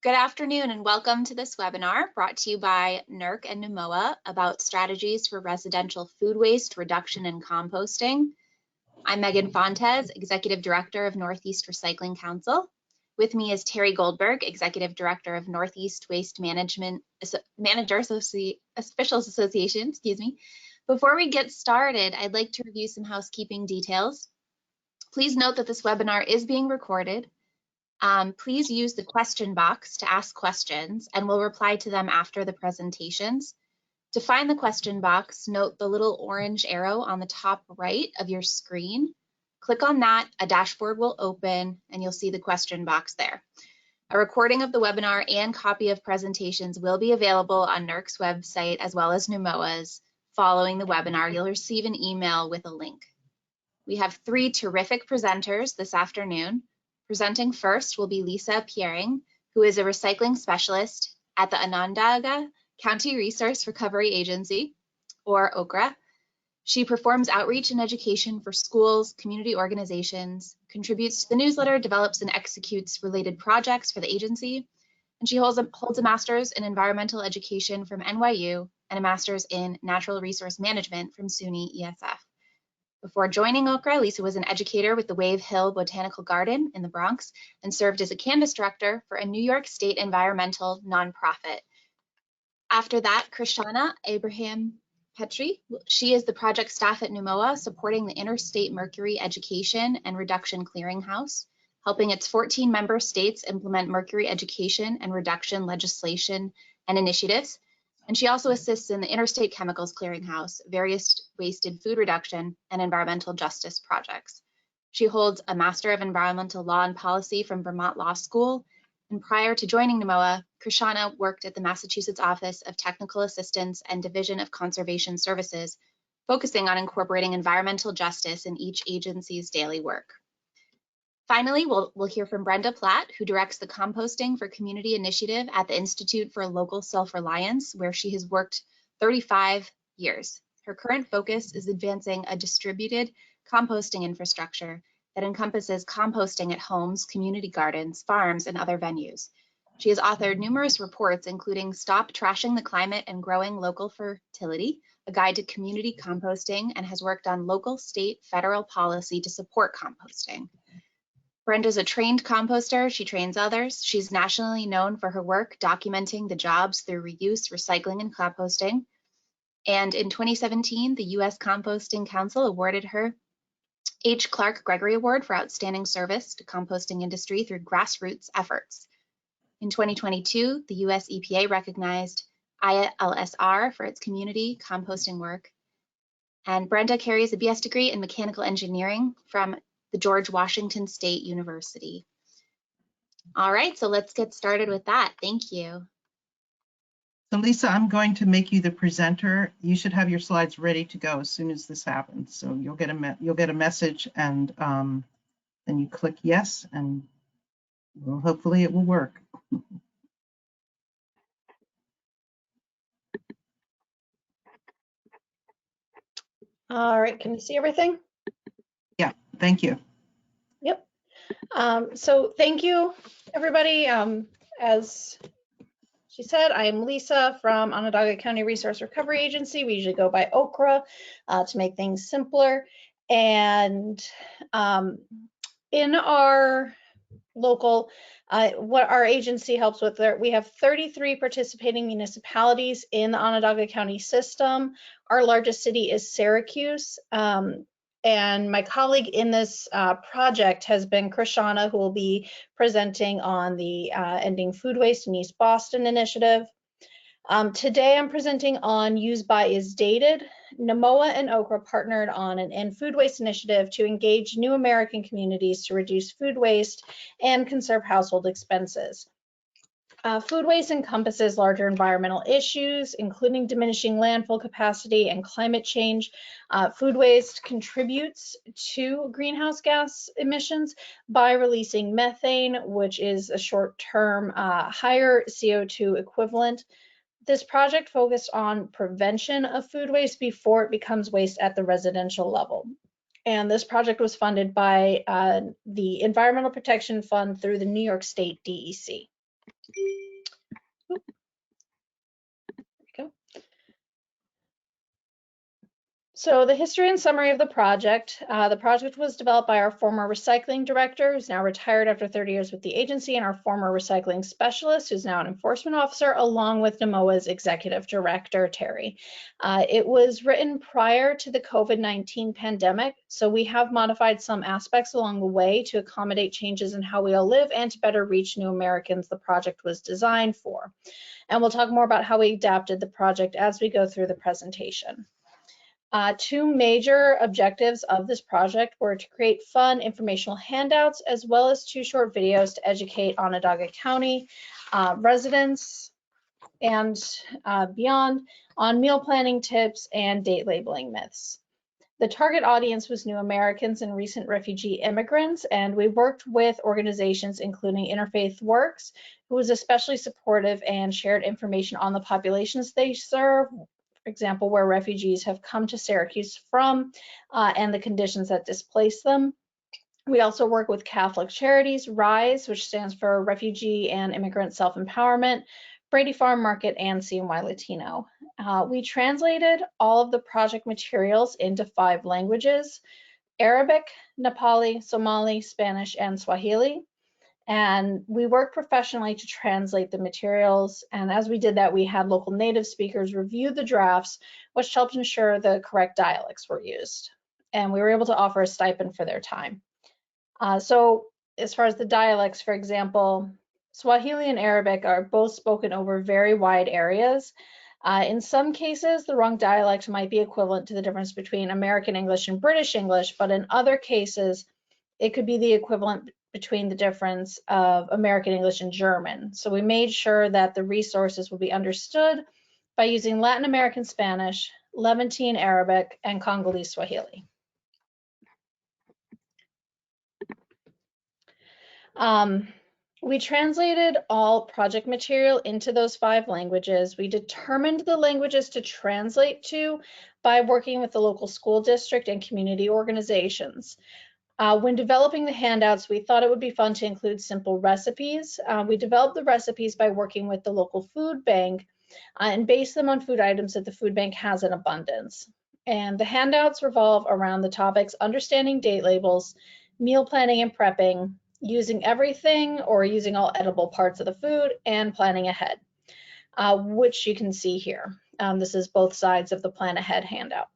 Good afternoon and welcome to this webinar brought to you by NERC and NUMOA about strategies for residential food waste reduction and composting. I'm Megan Fontes, Executive Director of Northeast Recycling Council. With me is Terry Goldberg, Executive Director of Northeast Waste Management Officials Association, Before we get started, I'd like to review some housekeeping details. Please note that this webinar is being recorded. Please use the question box to ask questions and we'll reply to them after the presentations. To find the question box, note the little orange arrow on the top right of your screen. Click on that, a dashboard will open and you'll see the question box there. A recording of the webinar and copy of presentations will be available on NERC's website as well as NUMOA's. Following the webinar, you'll receive an email with a link. We have three terrific presenters this afternoon. Presenting first will be Lisa Piering, who is a recycling specialist at the Onondaga County Resource Recovery Agency, or OCRA. She performs outreach and education for schools, community organizations, contributes to the newsletter, develops and executes related projects for the agency, and she holds a master's in environmental education from NYU and a master's in natural resource management from SUNY ESF. Before joining OCRA, Lisa was an educator with the Wave Hill Botanical Garden in the Bronx and served as a Canvas director for a New York State environmental nonprofit. After that, Krishana Abraham Petri, she is the project staff at NUMOA supporting the Interstate Mercury Education and Reduction Clearinghouse, helping its 14 member states implement mercury education and reduction legislation and initiatives. And she also assists in the Interstate Chemicals Clearinghouse, various wasted food reduction and environmental justice projects. She holds a Master of Environmental Law and Policy from Vermont Law School. And prior to joining NUMOA, Krishana worked at the Massachusetts Office of Technical Assistance and Division of Conservation Services, focusing on incorporating environmental justice in each agency's daily work. Finally, we'll hear from Brenda Platt, who directs the Composting for Community initiative at the Institute for Local Self-Reliance, where she has worked 35 years. Her current focus is advancing a distributed composting infrastructure that encompasses composting at homes, community gardens, farms, and other venues. She has authored numerous reports, including Stop Trashing the Climate and Growing Local Fertility, a guide to community composting, and has worked on local, state, federal policy to support composting. Brenda's a trained composter. She trains others. She's nationally known for her work documenting the jobs through reuse, recycling, and composting. And in 2017, the U.S. Composting Council awarded her H. Clark Gregory Award for Outstanding Service to Composting Industry through Grassroots Efforts. In 2022, the U.S. EPA recognized ILSR for its community composting work. And Brenda carries a BS degree in mechanical engineering from the George Washington State University. All right, so let's get started with that. Thank you. So Lisa, I'm going to make you the presenter. You should have your slides ready to go as soon as this happens. So you'll get a message, and then you click yes, and well, hopefully it will work. All right, can you see everything? Yeah, thank you. Yep. So thank you, everybody. As she said, I am Lisa from Onondaga County Resource Recovery Agency. We usually go by OCRA to make things simpler. And in our local, what our agency helps with there, we have 33 participating municipalities in the Onondaga County system. Our largest city is Syracuse. And my colleague in this project has been Krishana, who will be presenting on the Ending Food Waste in East Boston initiative. Today I'm presenting on Use By Is Dated. NUMOA and OCRA partnered on an End Food Waste initiative to engage new American communities to reduce food waste and conserve household expenses. Food waste encompasses larger environmental issues, including diminishing landfill capacity and climate change. Food waste contributes to greenhouse gas emissions by releasing methane, which is a short-term higher CO2 equivalent. This project focused on prevention of food waste before it becomes waste at the residential level. And this project was funded by the Environmental Protection Fund through the New York State DEC. There we go. So the history and summary of the project. The project was developed by our former recycling director, who's now retired after 30 years with the agency, and our former recycling specialist, who's now an enforcement officer, along with NMOA's executive director, Terry. It was written prior to the COVID-19 pandemic, so we have modified some aspects along the way to accommodate changes in how we all live and to better reach new Americans the project was designed for. And we'll talk more about how we adapted the project as we go through the presentation. Two major objectives of this project were to create fun informational handouts as well as 2 short videos to educate Onondaga County residents and beyond on meal planning tips and date labeling myths. The target audience was new Americans and recent refugee immigrants, and we worked with organizations including Interfaith Works, who was especially supportive and shared information on the populations they serve, for example, where refugees have come to Syracuse from and the conditions that displace them. We also work with Catholic Charities, RISE, which stands for Refugee and Immigrant Self-Empowerment, Brady Farm Market, and CNY Latino. We translated all of the project materials into 5 languages: Arabic, Nepali, Somali, Spanish, and Swahili. And we worked professionally to translate the materials. And as we did that, we had local native speakers review the drafts, which helped ensure the correct dialects were used. And we were able to offer a stipend for their time. So as far as the dialects, for example, Swahili and Arabic are both spoken over very wide areas. In some cases, the wrong dialect might be equivalent to the difference between American English and British English, but in other cases, it could be the equivalent between the difference of American English and German. So we made sure that the resources would be understood by using Latin American Spanish, Levantine Arabic, and Congolese Swahili. We translated all project material into those 5 languages. We determined the languages to translate to by working with the local school district and community organizations. When developing the handouts, we thought it would be fun to include simple recipes. We developed the recipes by working with the local food bank and based them on food items that the food bank has in abundance. And the handouts revolve around the topics understanding date labels, meal planning and prepping, using everything or using all edible parts of the food, and planning ahead, which you can see here. This is both sides of the Plan Ahead handout.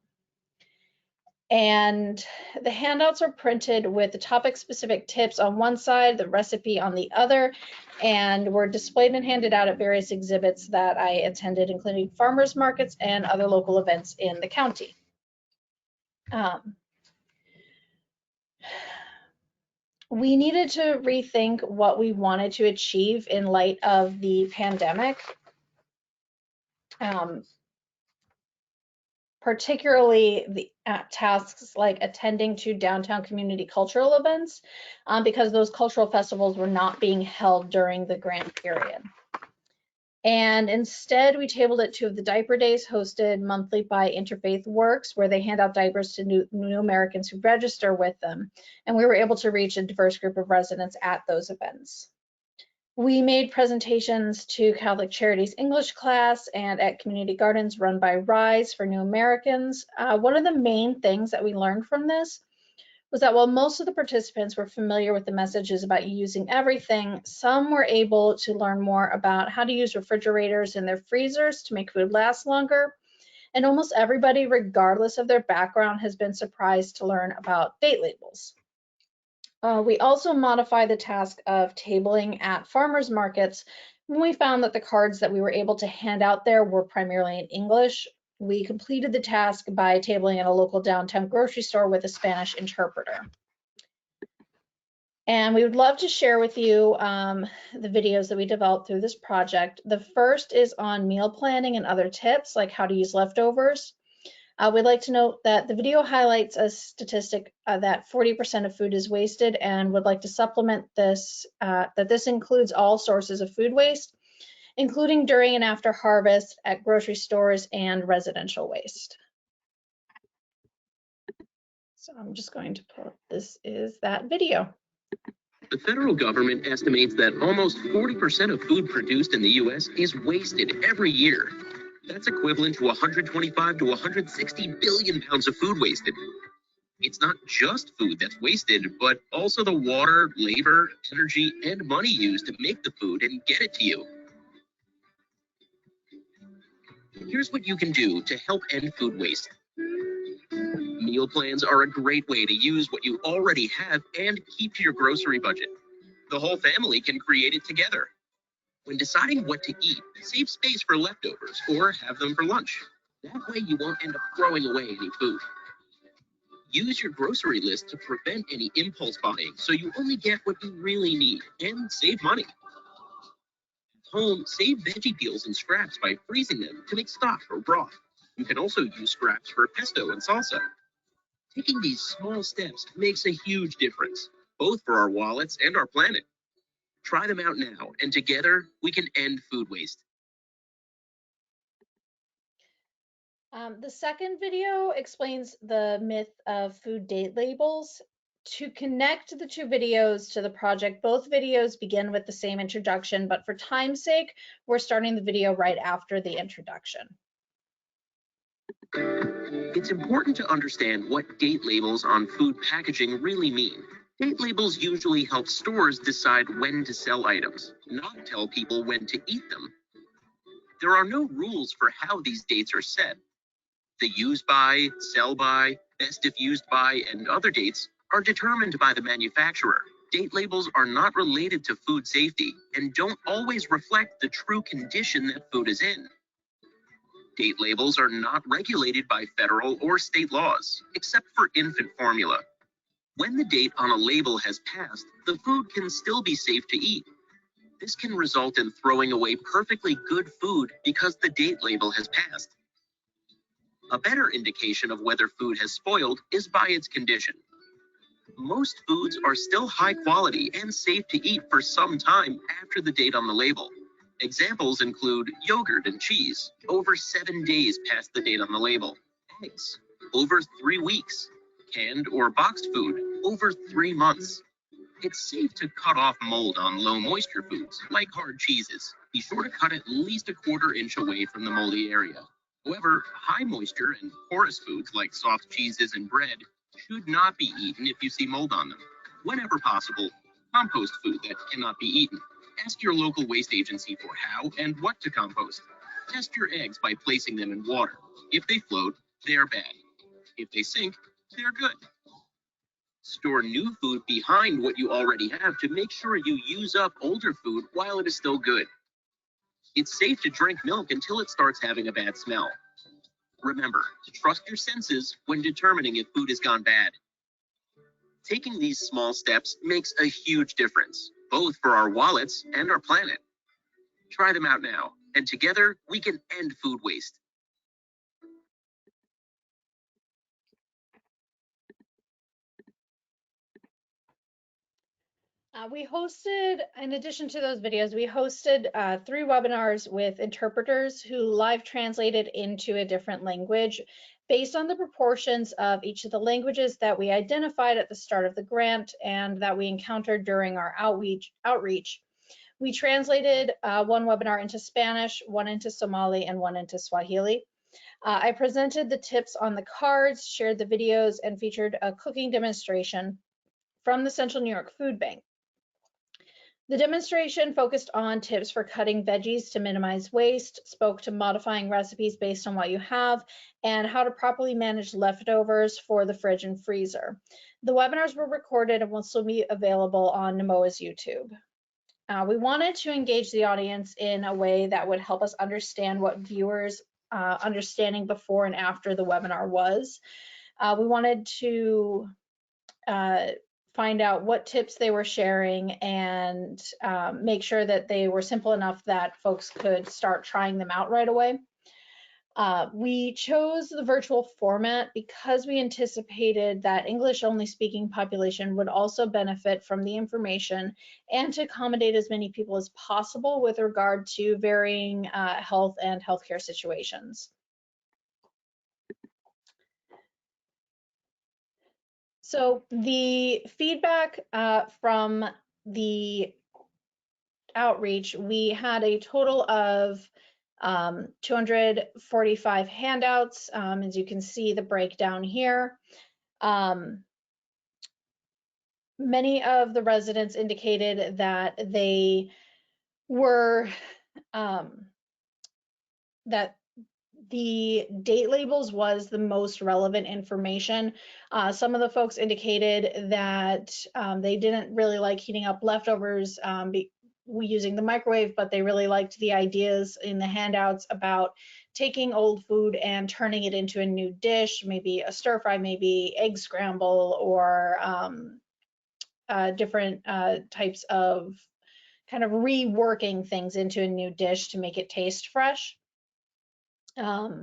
And the handouts are printed with the topic-specific tips on one side, the recipe on the other, and were displayed and handed out at various exhibits that I attended, including farmers markets and other local events in the county. We needed to rethink what we wanted to achieve in light of the pandemic. Particularly the tasks like attending to downtown community cultural events, because those cultural festivals were not being held during the grant period. And instead, we tabled it to the diaper days hosted monthly by Interfaith Works, where they hand out diapers to new Americans who register with them. And we were able to reach a diverse group of residents at those events. We made presentations to Catholic Charities English class and at community gardens run by RISE for new Americans. One of the main things that we learned from this was that while most of the participants were familiar with the messages about using everything, some were able to learn more about how to use refrigerators in their freezers to make food last longer. And almost everybody, regardless of their background, has been surprised to learn about date labels. We also modified the task of tabling at farmers markets when we found that the cards that we were able to hand out there were primarily in English. We completed the task by tabling at a local downtown grocery store with a Spanish interpreter. And we would love to share with you the videos that we developed through this project. The first is on meal planning and other tips, like how to use leftovers. We'd like to note that the video highlights a statistic that 40% of food is wasted, and would like to supplement this, that this includes all sources of food waste, including during and after harvest at grocery stores and residential waste. So I'm just going to pull up, this is that video. The federal government estimates that almost 40% of food produced in the U.S. is wasted every year. That's equivalent to 125 to 160 billion pounds of food wasted. It's not just food that's wasted, but also the water, labor, energy, and money used to make the food and get it to you. Here's what you can do to help end food waste. Meal plans are a great way to use what you already have and keep to your grocery budget. The whole family can create it together. When deciding what to eat, save space for leftovers or have them for lunch. That way you won't end up throwing away any food. Use your grocery list to prevent any impulse buying so you only get what you really need and save money. At home, save veggie peels and scraps by freezing them to make stock or broth. You can also use scraps for pesto and salsa. Taking these small steps makes a huge difference, both for our wallets and our planet. Try them out now, and together we can end food waste. The second video explains the myth of food date labels. To connect the two videos to the project, both videos begin with the same introduction, but for time's sake, we're starting the video right after the introduction. It's important to understand what date labels on food packaging really mean. Date labels usually help stores decide when to sell items, not tell people when to eat them. There are no rules for how these dates are set. The use by, sell by, best if used by, and other dates are determined by the manufacturer. Date labels are not related to food safety and don't always reflect the true condition that food is in. Date labels are not regulated by federal or state laws, except for infant formula. When the date on a label has passed, the food can still be safe to eat. This can result in throwing away perfectly good food because the date label has passed. A better indication of whether food has spoiled is by its condition. Most foods are still high quality and safe to eat for some time after the date on the label. Examples include yogurt and cheese, over 7 days past the date on the label. Eggs, over 3 weeks. Canned or boxed food, over 3 months. It's safe to cut off mold on low moisture foods, like hard cheeses. Be sure to cut at least a 1/4 inch away from the moldy area. However, high moisture and porous foods like soft cheeses and bread should not be eaten if you see mold on them. Whenever possible, compost food that cannot be eaten. Ask your local waste agency for how and what to compost. Test your eggs by placing them in water. If they float, they are bad. If they sink, they are good. Store new food behind what you already have to make sure you use up older food while it is still good. It's safe to drink milk until it starts having a bad smell. Remember to trust your senses when determining if food has gone bad. Taking these small steps makes a huge difference, both for our wallets and our planet. Try them out now, and together we can end food waste. We hosted, in addition to those videos, we hosted 3 webinars with interpreters who live translated into a different language based on the proportions of each of the languages that we identified at the start of the grant and that we encountered during our outreach. We translated one webinar into Spanish, one into Somali, and one into Swahili. I presented the tips on the cards, shared the videos, and featured a cooking demonstration from the Central New York Food Bank. The demonstration focused on tips for cutting veggies to minimize waste, spoke to modifying recipes based on what you have, and how to properly manage leftovers for the fridge and freezer. The webinars were recorded and will still be available on NMOA's YouTube. We wanted to engage the audience in a way that would help us understand what viewers' understanding before and after the webinar was. We wanted to find out what tips they were sharing and make sure that they were simple enough that folks could start trying them out right away. We chose the virtual format because we anticipated that English-only speaking population would also benefit from the information and to accommodate as many people as possible with regard to varying health and healthcare situations. So the feedback from the outreach, we had a total of 245 handouts. As you can see the breakdown here. Many of the residents indicated that they were, that the date labels was the most relevant information. Some of the folks indicated that they didn't really like heating up leftovers using the microwave, but they really liked the ideas in the handouts about taking old food and turning it into a new dish, maybe a stir fry, maybe egg scramble, or different types of kind of reworking things into a new dish to make it taste fresh. But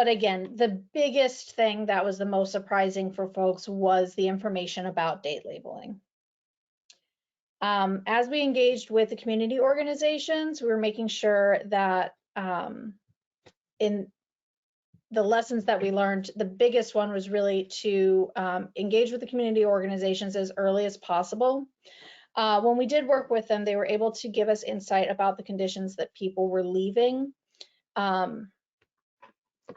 again, the biggest thing that was the most surprising for folks was the information about date labeling. As we engaged with the community organizations, we were making sure that in the lessons that we learned, the biggest one was really to engage with the community organizations as early as possible. When we did work with them, they were able to give us insight about the conditions that people were leaving.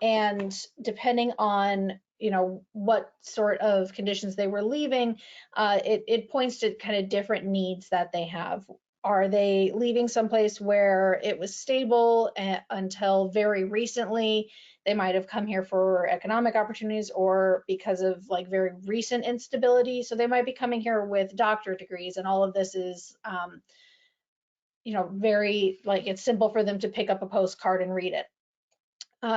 And depending on, you know, what sort of conditions they were leaving, it points to kind of different needs that they have. Are they leaving someplace where it was stable until very recently? They might have come here for economic opportunities or because of like very recent instability. So they might be coming here with doctorate degrees, and all of this is, you know, very, like, it's simple for them to pick up a postcard and read it.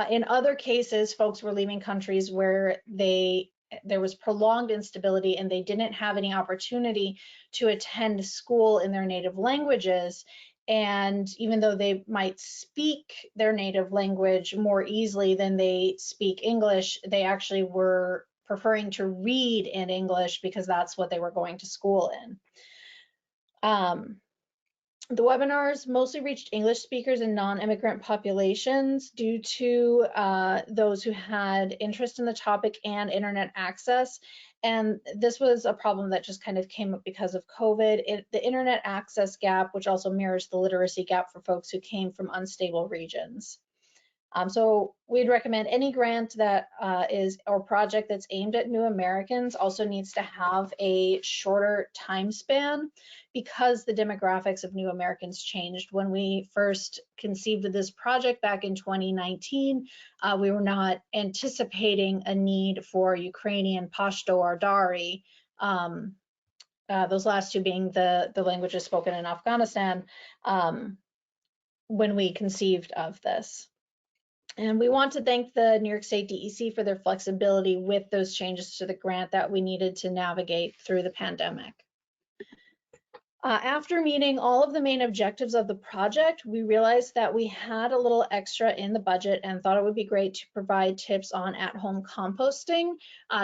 In other cases, folks were leaving countries where there was prolonged instability and they didn't have any opportunity to attend school in their native languages. And even though they might speak their native language more easily than they speak English, they actually were preferring to read in English because that's what they were going to school in. The webinars mostly reached English speakers and non-immigrant populations due to those who had interest in the topic and internet access. And this was a problem that just kind of came up because of COVID. The internet access gap, which also mirrors the literacy gap for folks who came from unstable regions. So we'd recommend any grant that is or project that's aimed at new Americans also needs to have a shorter time span because the demographics of new Americans changed. When we first conceived of this project back in 2019, we were not anticipating a need for Ukrainian, Pashto, or Dari, those last two being the languages spoken in Afghanistan, when we conceived of this. And we want to thank the New York State DEC for their flexibility with those changes to the grant that we needed to navigate through the pandemic. After meeting all of the main objectives of the project, we realized that we had a little extra in the budget and thought it would be great to provide tips on at-home composting.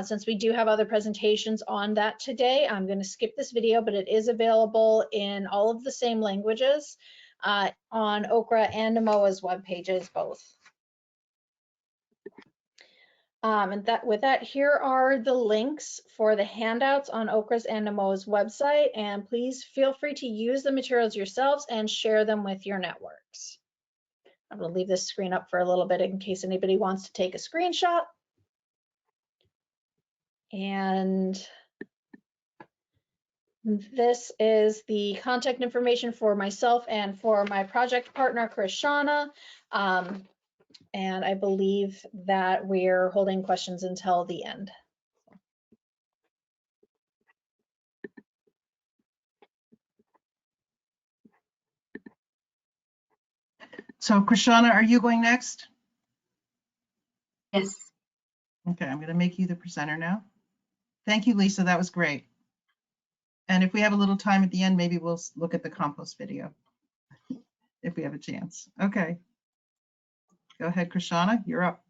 Since we do have other presentations on that today, I'm going to skip this video, but it is available in all of the same languages on Okra and NMOA's web pages both. With that, here are the links for the handouts on Okra's and NMOA's website, and please feel free to use the materials yourselves and share them with your networks. I'm going to leave this screen up for a little bit in case anybody wants to take a screenshot. And this is the contact information for myself and for my project partner, Krishana. And I believe that we're holding questions until the end. So Krishana, are you going next? Yes. Okay, I'm going to make you the presenter now. Thank you, Lisa. That was great. And if we have a little time at the end, maybe we'll look at the compost video if we have a chance. Okay. Go ahead, Krishana, you're up.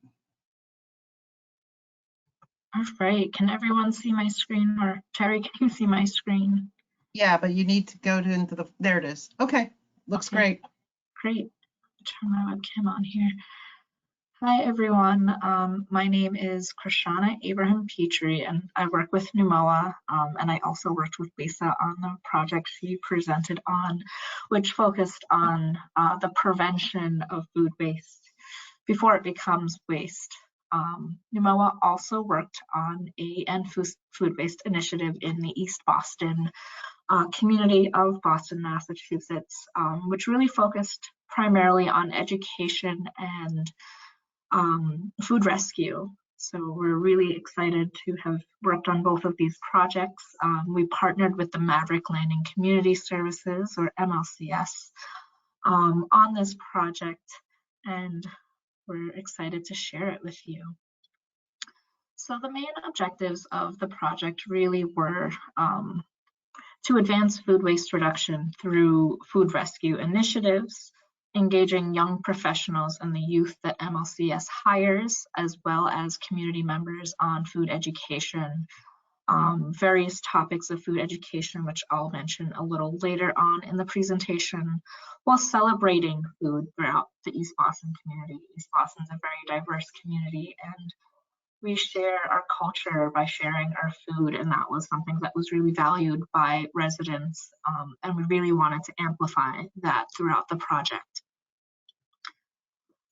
All right. Can everyone see my screen? Or Terry, can you see my screen? Yeah, but you need to go into the, there it is. Okay, looks Okay. great. Great. Turn my webcam on here. Hi, everyone. My name is Krishana Abraham Petrie, and I work with NUMOA, and I also worked with Lisa on the project she presented on, which focused on the prevention of food waste before it becomes waste. NUMOA also worked on a end food waste initiative in the East Boston community of Boston, Massachusetts, which really focused primarily on education and food rescue. So we're really excited to have worked on both of these projects. We partnered with the Maverick Landing Community Services, or MLCS, on this project, and we're excited to share it with you. So the main objectives of the project really were to advance food waste reduction through food rescue initiatives, engaging young professionals and the youth that MLCS hires, as well as community members on food education, various topics of food education, which I'll mention a little later on in the presentation, while celebrating food throughout the East Boston community. East Boston's a very diverse community, and we share our culture by sharing our food, and that was something that was really valued by residents, and we really wanted to amplify that throughout the project.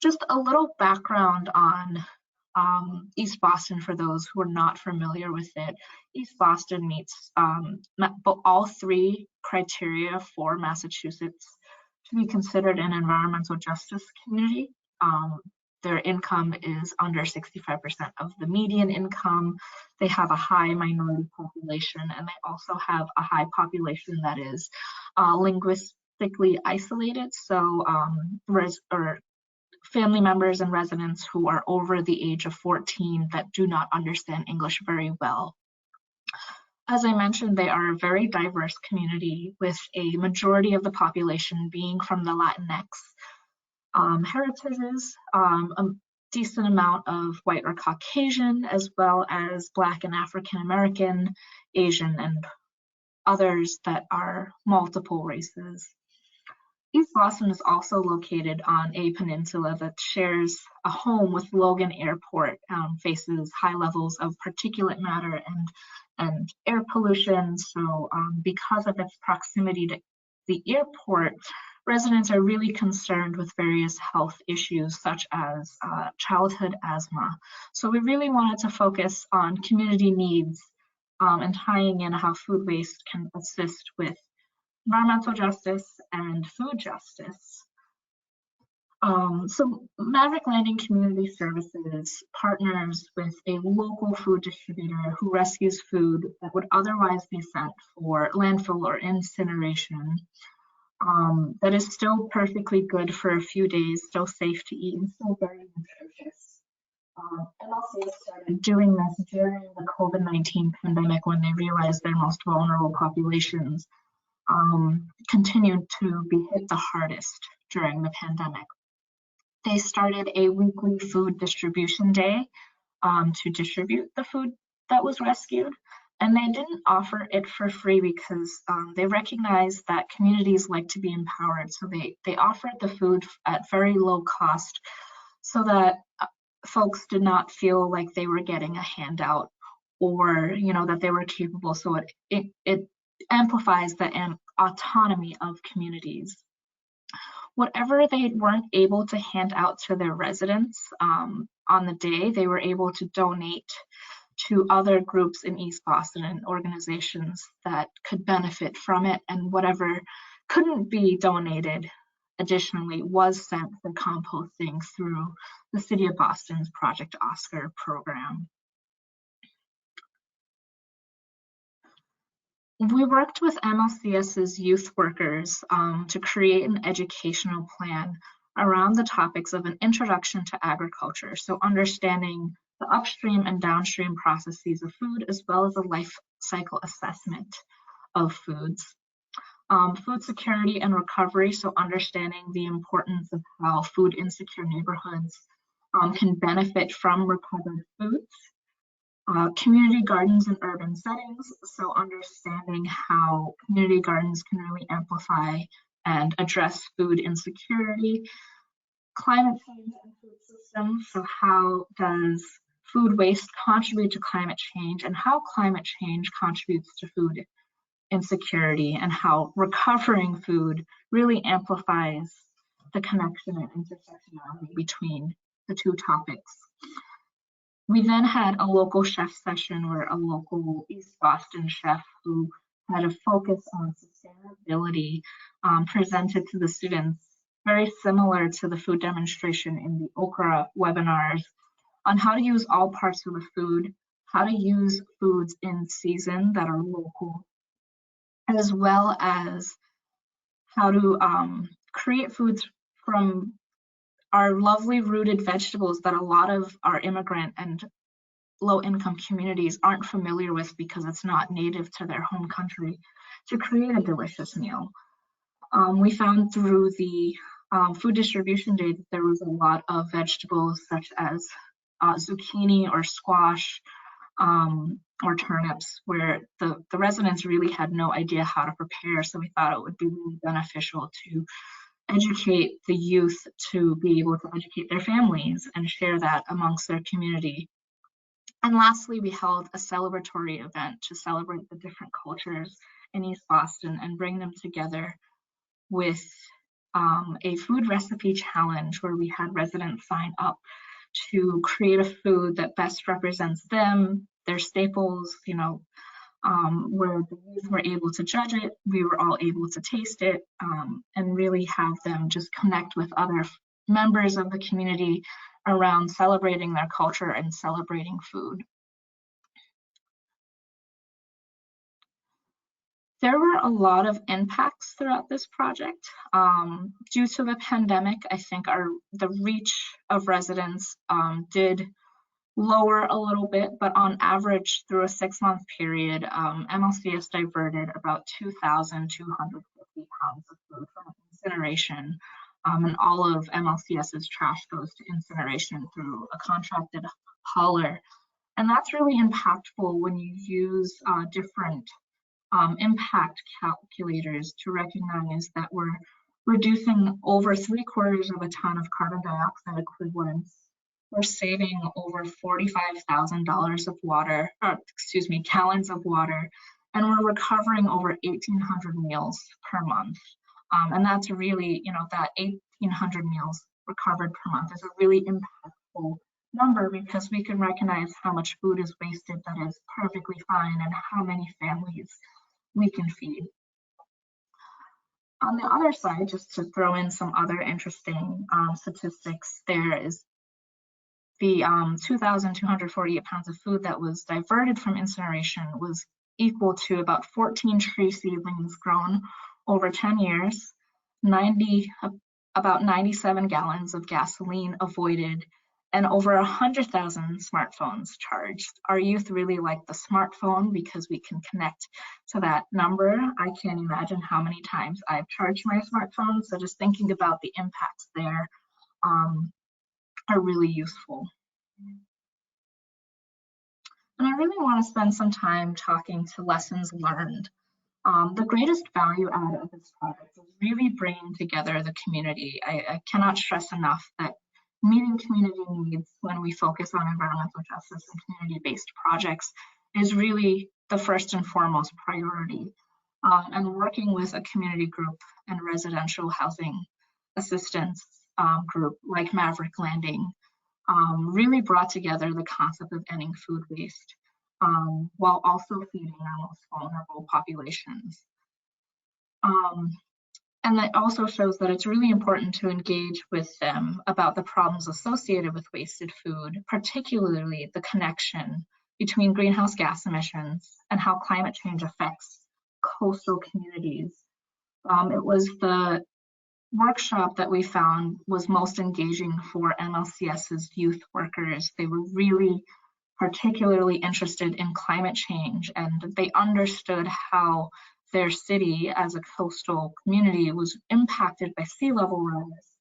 Just a little background on East Boston for those who are not familiar with it. East Boston meets all three criteria for Massachusetts to be considered an environmental justice community. Their income is under 65% of the median income. They have a high minority population, and they also have a high population that is linguistically isolated. So family members and residents who are over the age of 14 that do not understand English very well. As I mentioned, they are a very diverse community, with a majority of the population being from the Latinx heritages, a decent amount of white or Caucasian, as well as Black and African American, Asian, and others that are multiple races. East Boston is also located on a peninsula that shares a home with Logan Airport, faces high levels of particulate matter and air pollution. So because of its proximity to the airport, residents are really concerned with various health issues such as childhood asthma. So we really wanted to focus on community needs and tying in how food waste can assist with environmental justice and food justice. So Maverick Landing Community Services partners with a local food distributor who rescues food that would otherwise be sent for landfill or incineration, that is still perfectly good for a few days, still safe to eat, and still very nutritious. MLCS started doing this during the COVID-19 pandemic when they realized their most vulnerable populations continued to be hit the hardest during the pandemic. They started a weekly food distribution day to distribute the food that was rescued. And they didn't offer it for free because they recognized that communities like to be empowered. So they offered the food at very low cost so that folks did not feel like they were getting a handout, or that they were capable. So it amplifies the autonomy of communities. Whatever they weren't able to hand out to their residents on the day, they were able to donate to other groups in East Boston and organizations that could benefit from it, and whatever couldn't be donated additionally was sent for composting through the City of Boston's Project Oscar program. We worked with MLCS's youth workers to create an educational plan around the topics of an introduction to agriculture, so understanding the upstream and downstream processes of food, as well as a life cycle assessment of foods. Food security and recovery, so understanding the importance of how food insecure neighborhoods can benefit from recovered foods. Community gardens in urban settings, so understanding how community gardens can really amplify and address food insecurity. climate change and food systems. So how does food waste contribute to climate change, and how climate change contributes to food insecurity, and how recovering food really amplifies the connection and intersectionality between the two topics. We then had a local chef session where a local East Boston chef who had a focus on sustainability presented to the students, very similar to the food demonstration in the Okra webinars, on how to use all parts of the food, how to use foods in season that are local, as well as how to create foods from our lovely rooted vegetables that a lot of our immigrant and low-income communities aren't familiar with because it's not native to their home country, to create a delicious meal. We found through the food distribution day that there was a lot of vegetables such as zucchini or squash or turnips, where the residents really had no idea how to prepare. So we thought it would be really beneficial to educate the youth to be able to educate their families and share that amongst their community. And lastly, we held a celebratory event to celebrate the different cultures in East Boston and bring them together with a food recipe challenge where we had residents sign up to create a food that best represents them, their staples, you know, where the youth were able to judge it, we were all able to taste it, and really have them just connect with other members of the community around celebrating their culture and celebrating food. There were a lot of impacts throughout this project. Due to the pandemic, I think the reach of residents did lower a little bit, but on average through a 6-month period, MLCS diverted about 2,250 pounds of food from incineration, and all of MLCS's trash goes to incineration through a contracted hauler. And that's really impactful when you use different impact calculators to recognize that we're reducing over 3/4 of a ton of carbon dioxide equivalents. We're saving over $45,000 of water, gallons of water, and we're recovering over 1,800 meals per month. And that's really, you know, that 1,800 meals recovered per month is a really impactful number because we can recognize how much food is wasted that is perfectly fine and how many families we can feed. On the other side, just to throw in some other interesting statistics, there is the 2,248 pounds of food that was diverted from incineration was equal to about 14 tree seedlings grown over 10 years, about 97 gallons of gasoline avoided, and over 100,000 smartphones charged. Our youth really like the smartphone because we can connect to that number. I can't imagine how many times I've charged my smartphone, so just thinking about the impacts there are really useful. And I really want to spend some time talking to lessons learned. The greatest value out of this project is really bringing together the community. I cannot stress enough that meeting community needs when we focus on environmental justice and community-based projects is really the first and foremost priority. And working with a community group and residential housing assistance group like Maverick Landing really brought together the concept of ending food waste while also feeding our most vulnerable populations. And that also shows that it's really important to engage with them about the problems associated with wasted food, particularly the connection between greenhouse gas emissions and how climate change affects coastal communities. It was the workshop that we found was most engaging for MLCS's youth workers. They were really particularly interested in climate change, and they understood how their city as a coastal community was impacted by sea level rise.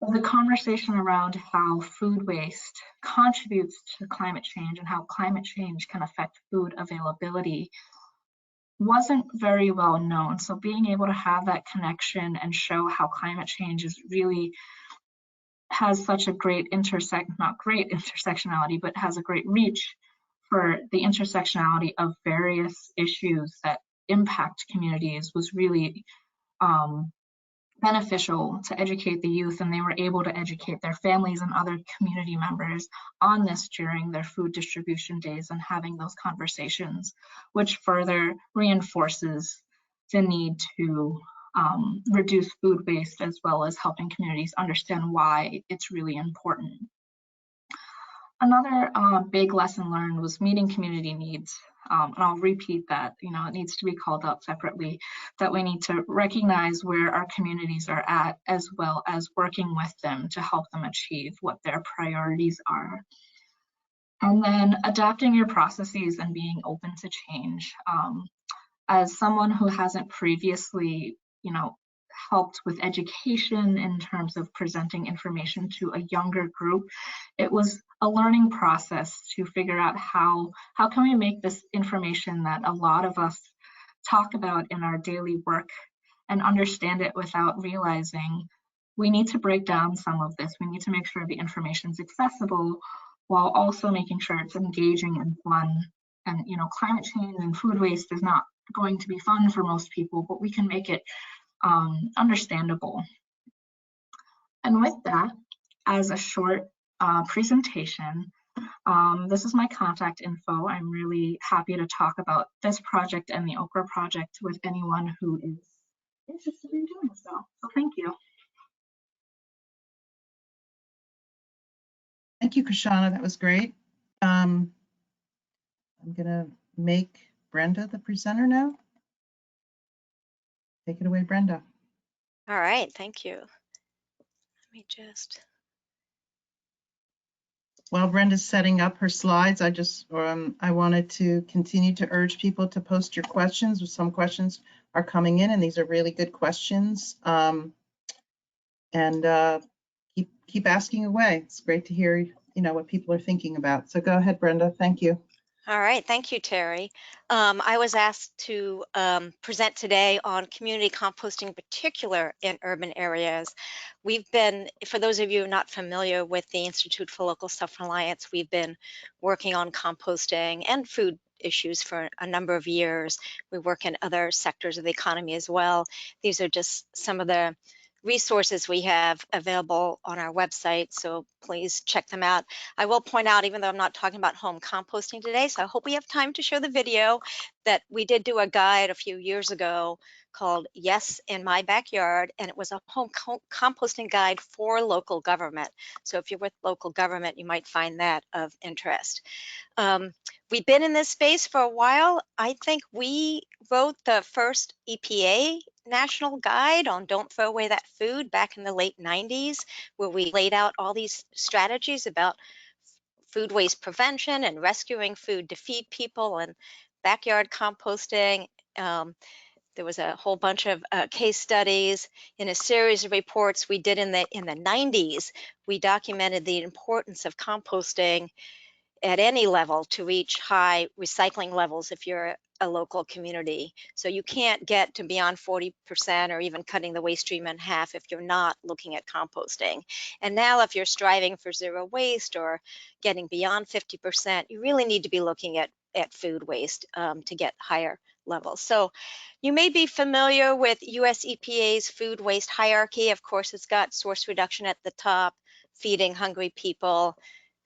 But the conversation around how food waste contributes to climate change and how climate change can affect food availability wasn't very well known. So being able to have that connection and show how climate change is really has such a great not great intersectionality, but has a great reach for the intersectionality of various issues that impact communities was really beneficial to educate the youth, and they were able to educate their families and other community members on this during their food distribution days and having those conversations, which further reinforces the need to reduce food waste, as well as helping communities understand why it's really important. Another big lesson learned was meeting community needs. And I'll repeat that, it needs to be called out separately, that we need to recognize where our communities are at, as well as working with them to help them achieve what their priorities are. And then adapting your processes and being open to change. As someone who hasn't previously, helped with education in terms of presenting information to a younger group, it was a learning process to figure out how can we make this information that a lot of us talk about in our daily work and understand it without realizing we need to break down some of this. We need to make sure the information is accessible while also making sure it's engaging and fun. And climate change and food waste is not going to be fun for most people, but we can make it understandable. And with that, as a short presentation, this is my contact info. I'm really happy to talk about this project and the Okra project with anyone who is interested in doing so. So thank you. Thank you, Krishana. That was great. I'm gonna make Brenda the presenter now. Take it away, Brenda. All right, thank you. Let me just. While Brenda's setting up her slides, I wanted to continue to urge people to post your questions. Some questions are coming in, and these are really good questions. Keep asking away. It's great to hear, what people are thinking about. So go ahead, Brenda. Thank you. All right, thank you, Terry. I was asked to present today on community composting, in particular in urban areas. We've been, for those of you not familiar with the Institute for Local Self-Reliance, we've been working on composting and food issues for a number of years. We work in other sectors of the economy as well. These are just some of the resources we have available on our website, so please check them out. I will point out, even though I'm not talking about home composting today, so I hope we have time to show the video, that we did do a guide a few years ago called Yes in My Backyard, and it was a home composting guide for local government. So if you're with local government, you might find that of interest. We've been in this space for a while. I think we wrote the first EPA national guide on don't throw away that food back in the late 90s, where we laid out all these strategies about food waste prevention and rescuing food to feed people and backyard composting. There was a whole bunch of case studies in a series of reports we did in the 90s. We documented the importance of composting at any level to reach high recycling levels if you're a local community. So you can't get to beyond 40% or even cutting the waste stream in half if you're not looking at composting. And now if you're striving for zero waste or getting beyond 50%, you really need to be looking at food waste to get higher levels. So you may be familiar with US EPA's food waste hierarchy. Of course, it's got source reduction at the top, feeding hungry people,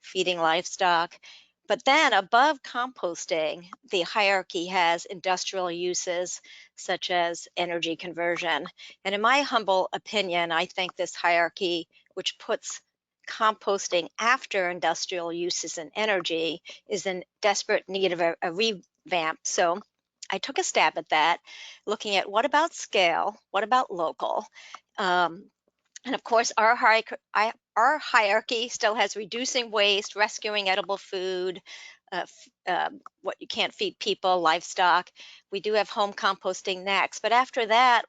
feeding livestock. But then above composting, the hierarchy has industrial uses such as energy conversion. And in my humble opinion, I think this hierarchy, which puts composting after industrial uses and energy, is in desperate need of a revamp. So I took a stab at that, looking at what about scale, what about local? And of course, our hierarchy still has reducing waste, rescuing edible food, what you can't feed people, livestock. We do have home composting next, but after that,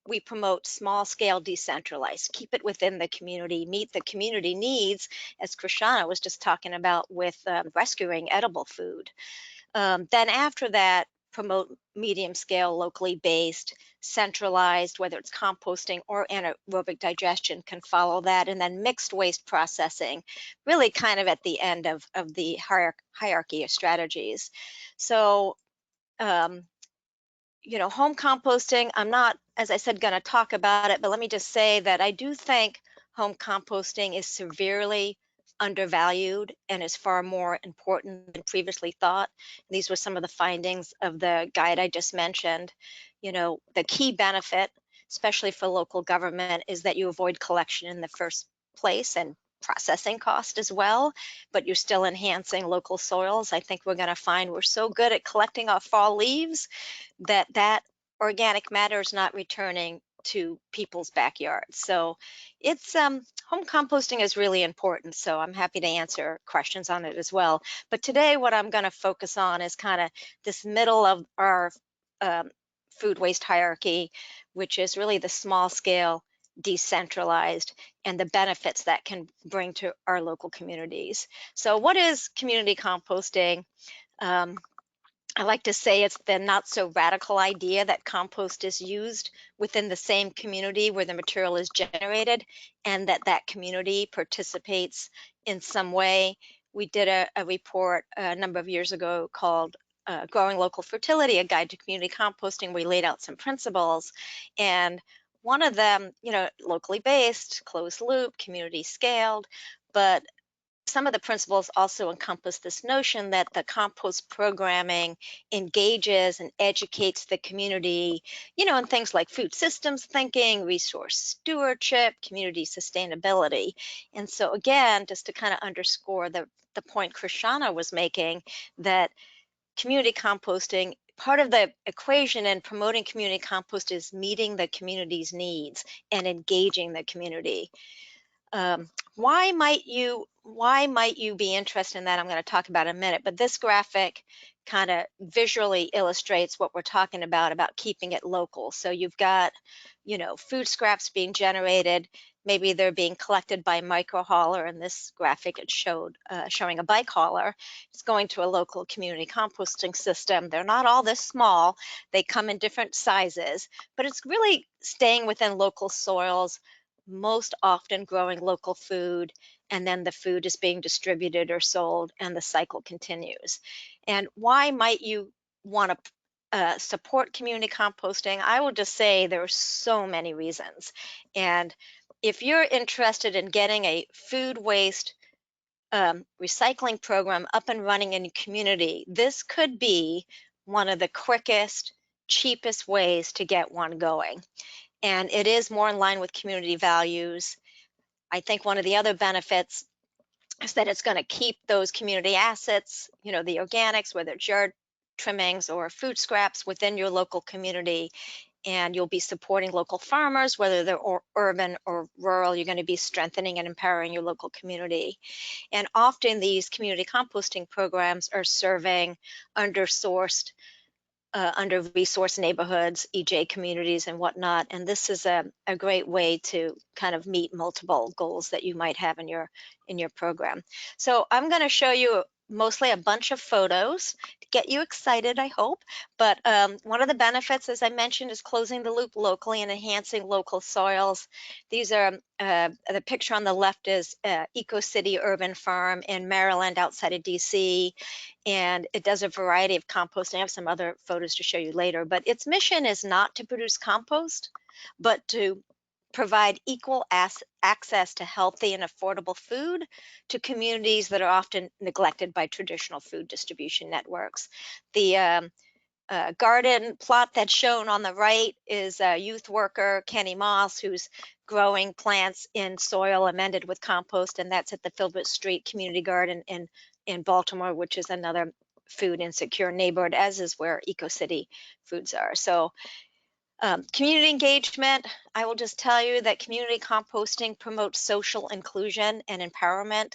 we promote small scale decentralized, keep it within the community, meet the community needs, as Krishana was just talking about with rescuing edible food. Then after that, promote medium scale, locally based, centralized, whether it's composting or anaerobic digestion can follow that. And then mixed waste processing, really kind of at the end of the hierarchy of strategies. So, home composting, I'm not, as I said, going to talk about it, but let me just say that I do think home composting is severely undervalued and is far more important than previously thought. These were some of the findings of the guide I just mentioned. The key benefit, especially for local government, is that you avoid collection in the first place and processing cost as well, but you're still enhancing local soils. I think we're going to find we're so good at collecting our fall leaves that organic matter is not returning to people's backyards. So it's home composting is really important. So I'm happy to answer questions on it as well. But today what I'm going to focus on is kind of this middle of our food waste hierarchy, which is really the small scale, decentralized, and the benefits that can bring to our local communities. So what is community composting? I like to say it's the not so radical idea that compost is used within the same community where the material is generated and that community participates in some way. We did a report a number of years ago called Growing Local Fertility, a guide to community composting. We laid out some principles, and one of them, locally based, closed loop, community scaled, but some of the principles also encompass this notion that the compost programming engages and educates the community, in things like food systems thinking, resource stewardship, community sustainability. And so again, just to kind of underscore the point Krishana was making, that community composting, part of the equation in promoting community compost is meeting the community's needs and engaging the community. Why might you be interested in that? I'm going to talk about in a minute, but this graphic kind of visually illustrates what we're talking about keeping it local. So you've got, food scraps being generated. Maybe they're being collected by a micro hauler. In this graphic, it showed showing a bike hauler. It's going to a local community composting system. They're not all this small. They come in different sizes, but it's really staying within local soils, most often growing local food, and then the food is being distributed or sold and the cycle continues. And why might you want to support community composting? I will just say there are so many reasons. And if you're interested in getting a food waste recycling program up and running in your community, this could be one of the quickest, cheapest ways to get one going. And it is more in line with community values. I think one of the other benefits is that it's going to keep those community assets, the organics, whether it's yard trimmings or food scraps, within your local community. And you'll be supporting local farmers, whether they're urban or rural. You're going to be strengthening and empowering your local community. And often these community composting programs are serving under-sourced, under-resourced neighborhoods, EJ communities and whatnot. And this is a great way to kind of meet multiple goals that you might have in your program. So I'm going to show you mostly a bunch of photos to get you excited, I hope. But one of the benefits, as I mentioned, is closing the loop locally and enhancing local soils. These are, the picture on the left is Eco City Urban Farm in Maryland outside of DC. And it does a variety of composting. I have some other photos to show you later, but its mission is not to produce compost, but to provide equal access to healthy and affordable food to communities that are often neglected by traditional food distribution networks. The garden plot that's shown on the right is a youth worker, Kenny Moss, who's growing plants in soil amended with compost, and that's at the Filbert Street Community Garden in Baltimore, which is another food insecure neighborhood, as is where Eco City Foods are. So community engagement, I will just tell you that community composting promotes social inclusion and empowerment.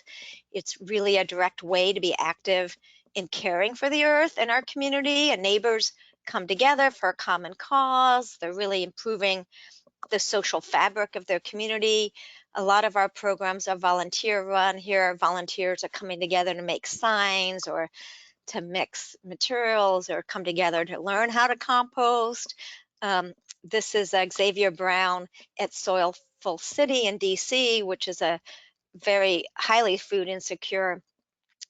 It's really a direct way to be active in caring for the earth in our community, and neighbors come together for a common cause. They're really improving the social fabric of their community. A lot of our programs are volunteer run. Here, volunteers are coming together to make signs or to mix materials or come together to learn how to compost. This is Xavier Brown at Soilful City in DC, which is a very highly food insecure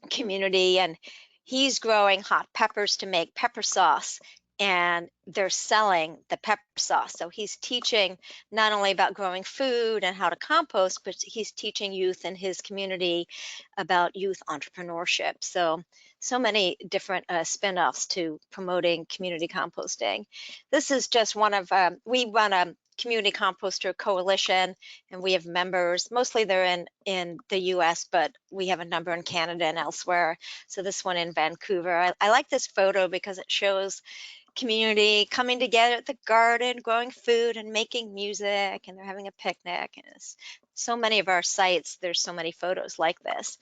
community, and he's growing hot peppers to make pepper sauce, and they're selling the pepper sauce. So he's teaching not only about growing food and how to compost, but he's teaching youth in his community about youth entrepreneurship. So many different spin-offs to promoting community composting. This is just one of, we run a community composter coalition, and we have members, mostly they're in the US, but we have a number in Canada and elsewhere. So this one in Vancouver. I like this photo because it shows community coming together at the garden, growing food and making music, and they're having a picnic. And it's so many of our sites, there's so many photos like this.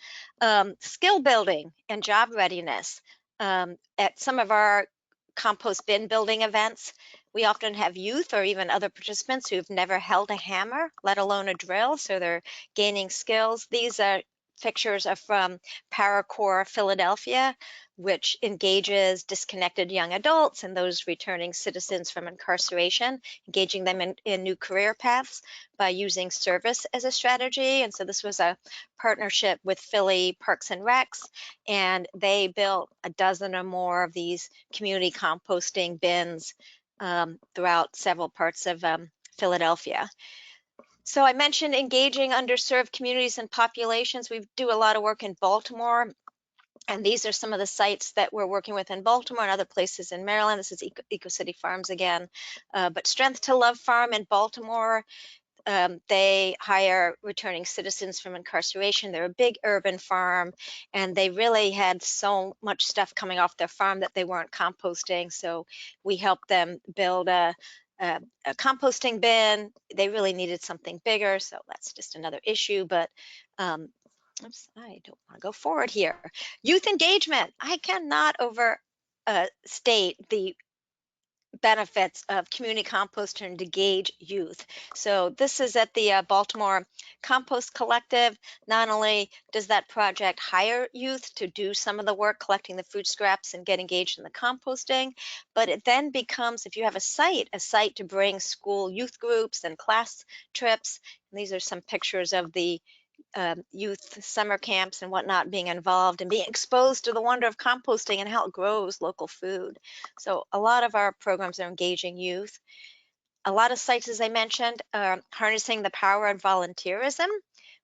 Skill building and job readiness. At some of our compost bin building events, we often have youth or even other participants who've never held a hammer, let alone a drill, so they're gaining skills. These pictures are from Paracore Philadelphia, which engages disconnected young adults and those returning citizens from incarceration, engaging them in new career paths by using service as a strategy. And so this was a partnership with Philly Parks and Recs, and they built a dozen or more of these community composting bins throughout several parts of Philadelphia. So I mentioned engaging underserved communities and populations. We do a lot of work in Baltimore, and these are some of the sites that we're working with in Baltimore and other places in Maryland. This is Eco City Farms again, but Strength to Love Farm in Baltimore, they hire returning citizens from incarceration. They're a big urban farm, and they really had so much stuff coming off their farm that they weren't composting. So we helped them build a composting bin. They really needed something bigger, so that's just another issue. But oops, I don't want to go forward here. Youth engagement. I cannot overstate the benefits of community composting to engage youth. So this is at the Baltimore Compost Collective. Not only does that project hire youth to do some of the work collecting the food scraps and get engaged in the composting, but it then becomes, if you have a site to bring school youth groups and class trips. And these are some pictures of the youth summer camps and whatnot, being involved and being exposed to the wonder of composting and how it grows local food. So a lot of our programs are engaging youth. A lot of sites, as I mentioned, are harnessing the power of volunteerism,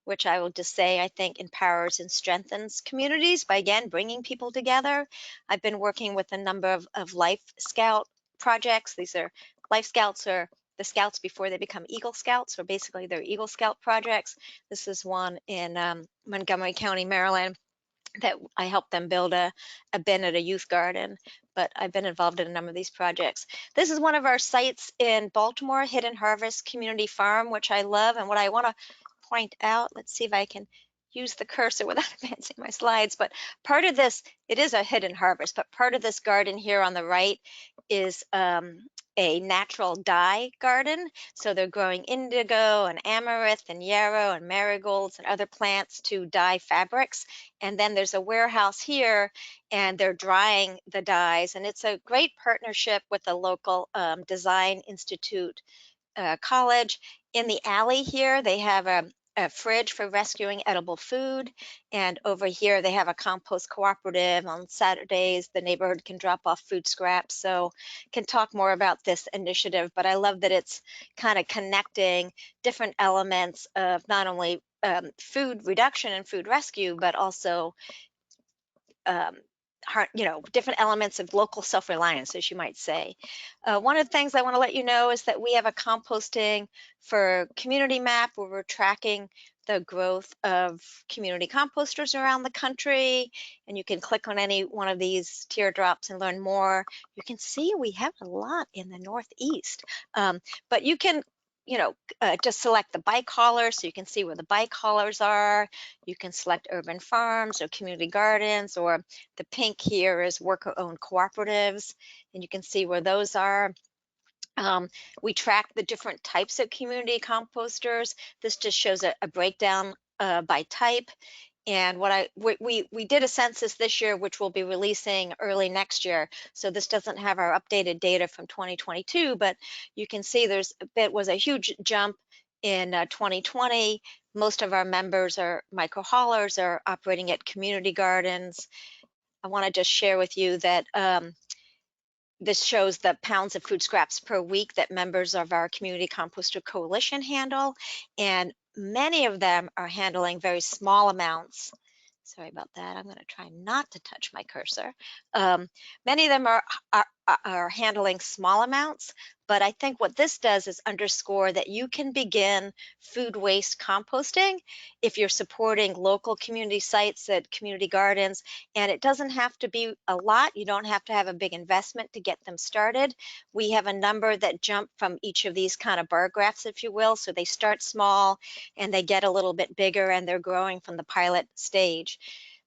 which I will just say I think empowers and strengthens communities by, again, bringing people together. I've been working with a number of Life Scout projects. These are Life Scouts are the scouts before they become Eagle Scouts, so basically they're Eagle Scout projects. This is one in Montgomery County, Maryland, that I helped them build a bin at a youth garden, but I've been involved in a number of these projects. This is one of our sites in Baltimore, Hidden Harvest Community Farm, which I love. And what I want to point out, let's see if I can use the cursor without advancing my slides, but part of this, it is a hidden harvest, but part of this garden here on the right is a natural dye garden. So they're growing indigo and amaranth and yarrow and marigolds and other plants to dye fabrics. And then there's a warehouse here, and they're drying the dyes. And it's a great partnership with the local Design Institute college. In the alley here, they have a fridge for rescuing edible food. And over here, they have a compost cooperative. On Saturdays, the neighborhood can drop off food scraps. So can talk more about this initiative, but I love that it's kind of connecting different elements of not only food reduction and food rescue, but also different elements of local self-reliance, as you might say. One of the things I want to let you know is that we have a composting for community map where we're tracking the growth of community composters around the country, and you can click on any one of these teardrops and learn more. You can see we have a lot in the Northeast, but you can just select the bike haulers so you can see where the bike haulers are. You can select urban farms or community gardens, or the pink here is worker-owned cooperatives, and you can see where those are. We track the different types of community composters. This just shows a breakdown by type. And we did a census this year, which we'll be releasing early next year. So this doesn't have our updated data from 2022, but you can see was a huge jump in 2020. Most of our members are micro haulers, are operating at community gardens. I want to just share with you that this shows the pounds of food scraps per week that members of our Community Composter Coalition handle, and many of them are handling very small amounts. Sorry about that. I'm going to try not to touch my cursor. Many of them are handling small amounts, but I think what this does is underscore that you can begin food waste composting if you're supporting local community sites at community gardens, and it doesn't have to be a lot. You don't have to have a big investment to get them started. We have a number that jump from each of these kind of bar graphs, if you will. So they start small and they get a little bit bigger, and they're growing from the pilot stage.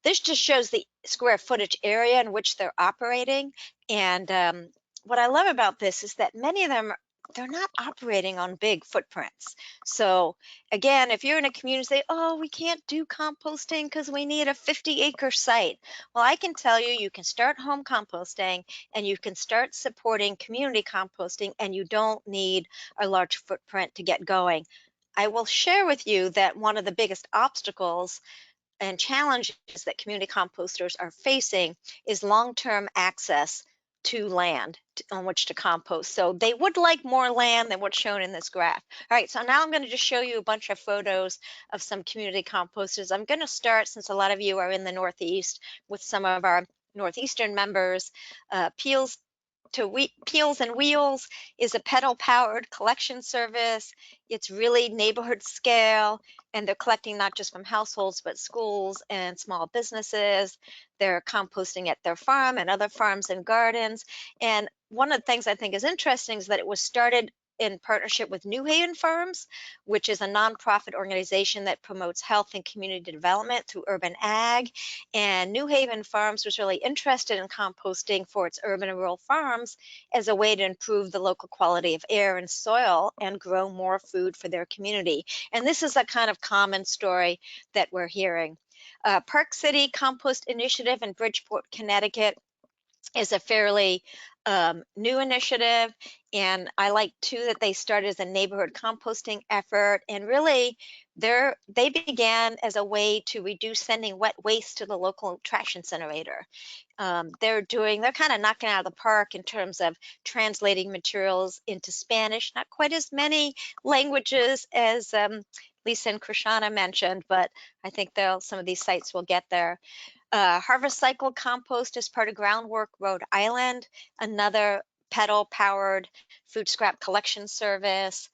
This just shows the square footage area in which they're operating. And what I love about this is that many of them, they're not operating on big footprints. So again, if you're in a community, say, oh, we can't do composting because we need a 50-acre site. Well, I can tell you, you can start home composting and you can start supporting community composting, and you don't need a large footprint to get going. I will share with you that one of the biggest obstacles and challenges that community composters are facing is long-term access to land on which to compost. So they would like more land than what's shown in this graph. All right, so now I'm going to just show you a bunch of photos of some community composters. I'm going to start, since a lot of you are in the Northeast, with some of our Northeastern members. Peels and Wheels is a pedal-powered collection service. It's really neighborhood scale, and they're collecting not just from households, but schools and small businesses. They're composting at their farm and other farms and gardens. And one of the things I think is interesting is that it was started in partnership with New Haven Farms, which is a nonprofit organization that promotes health and community development through urban ag. And New Haven Farms was really interested in composting for its urban and rural farms as a way to improve the local quality of air and soil and grow more food for their community. And this is a kind of common story that we're hearing. Park City Compost Initiative in Bridgeport, Connecticut is a fairly new initiative, and I like too that they started as a neighborhood composting effort, and really they began as a way to reduce sending wet waste to the local trash incinerator. They're kind of knocking out of the park in terms of translating materials into Spanish, not quite as many languages as Lisa and Krishana mentioned, but I think some of these sites will get there. Harvest Cycle Compost is part of Groundwork Rhode Island, another pedal-powered food scrap collection service,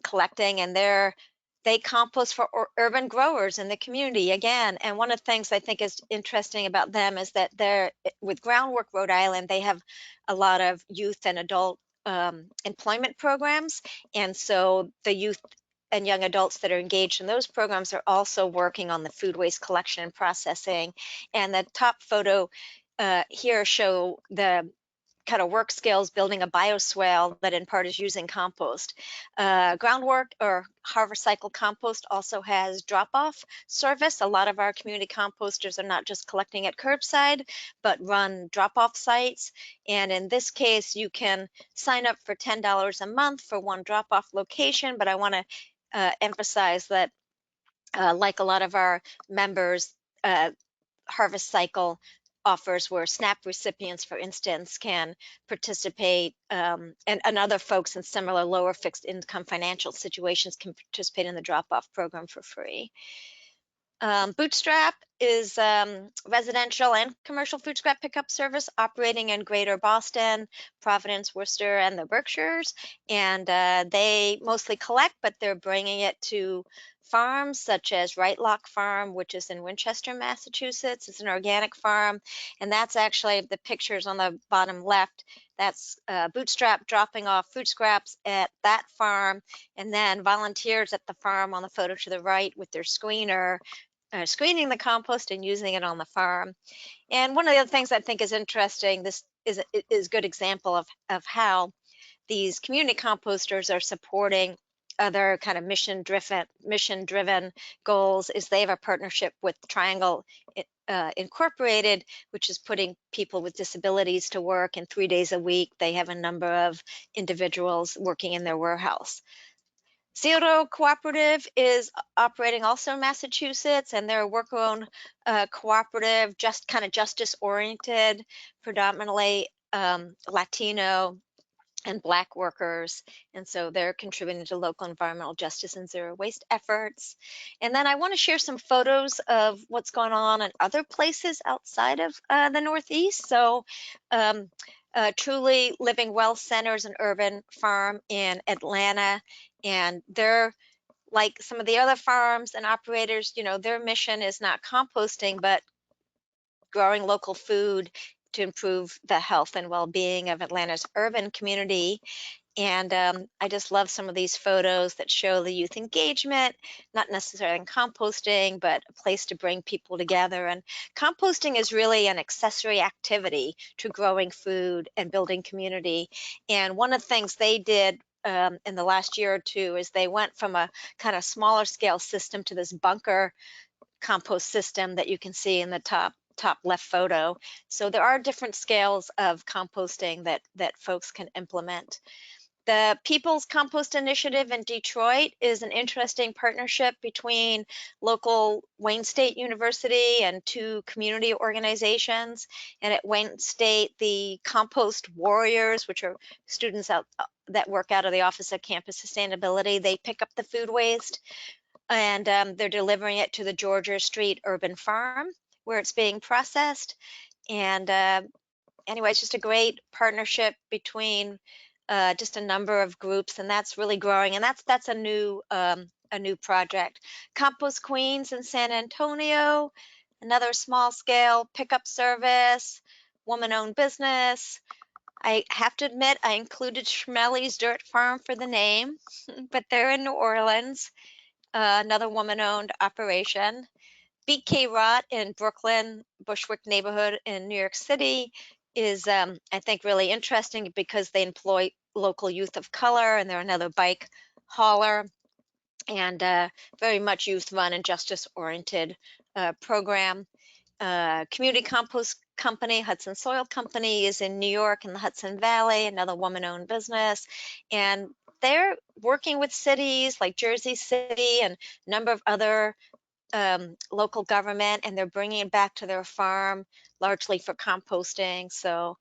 collecting, and they compost for urban growers in the community again. And one of the things I think is interesting about them is that with Groundwork Rhode Island, they have a lot of youth and adult employment programs, and so the youth and young adults that are engaged in those programs are also working on the food waste collection and processing. And the top photo here show the kind of work skills building a bioswale that in part is using compost. Groundwork or Harvest Cycle Compost also has drop-off service. A lot of our community composters are not just collecting at curbside, but run drop-off sites. And in this case, you can sign up for $10 a month for one drop-off location, but I want to emphasize that like a lot of our members, Harvest Cycle offers where SNAP recipients, for instance, can participate, and other folks in similar lower fixed income financial situations can participate in the drop-off program for free. Bootstrap is residential and commercial food scrap pickup service operating in Greater Boston, Providence, Worcester, and the Berkshires. And they mostly collect, but they're bringing it to farms such as Right Lock Farm, which is in Winchester, Massachusetts. It's an organic farm, and that's actually the pictures on the bottom left. That's Bootstrap dropping off food scraps at that farm, and then volunteers at the farm on the photo to the right with their screener, screening the compost and using it on the farm. And one of the other things I think is interesting, this is a good example of how these community composters are supporting other kind of mission-driven goals is they have a partnership with Triangle Incorporated, which is putting people with disabilities to work, and 3 days a week they have a number of individuals working in their warehouse. Zero Cooperative is operating also in Massachusetts, and they're a worker-owned cooperative, just kind of justice-oriented, predominantly Latino and Black workers. And so they're contributing to local environmental justice and zero waste efforts. And then I want to share some photos of what's going on in other places outside of the Northeast. So Truly Living Well Centers, an urban farm in Atlanta, and they're like some of the other farms and operators, you know, their mission is not composting, but growing local food to improve the health and well-being of Atlanta's urban community. And I just love some of these photos that show the youth engagement, not necessarily in composting, but a place to bring people together. And composting is really an accessory activity to growing food and building community. And one of the things they did in the last year or two is they went from a kind of smaller scale system to this bunker compost system that you can see in the top left photo. So there are different scales of composting that folks can implement. The People's Compost Initiative in Detroit is an interesting partnership between local Wayne State University and two community organizations. And at Wayne State, the Compost Warriors, which are students out that work out of the Office of Campus Sustainability, they pick up the food waste, and they're delivering it to the Georgia Street Urban Farm where it's being processed. And anyway, it's just a great partnership between just a number of groups, and that's really growing. And that's a new project. Compost Queens in San Antonio, another small scale pickup service, woman-owned business. I have to admit, I included Schmelly's Dirt Farm for the name, but they're in New Orleans, another woman-owned operation. BK Rot in Brooklyn, Bushwick neighborhood in New York City is, I think, really interesting because they employ local youth of color, and they're another bike hauler, and very much youth run and justice oriented program. Community Compost Company, Hudson Soil Company, is in New York in the Hudson Valley, another woman-owned business, and they're working with cities like Jersey City and a number of other local government, and they're bringing it back to their farm largely for composting. So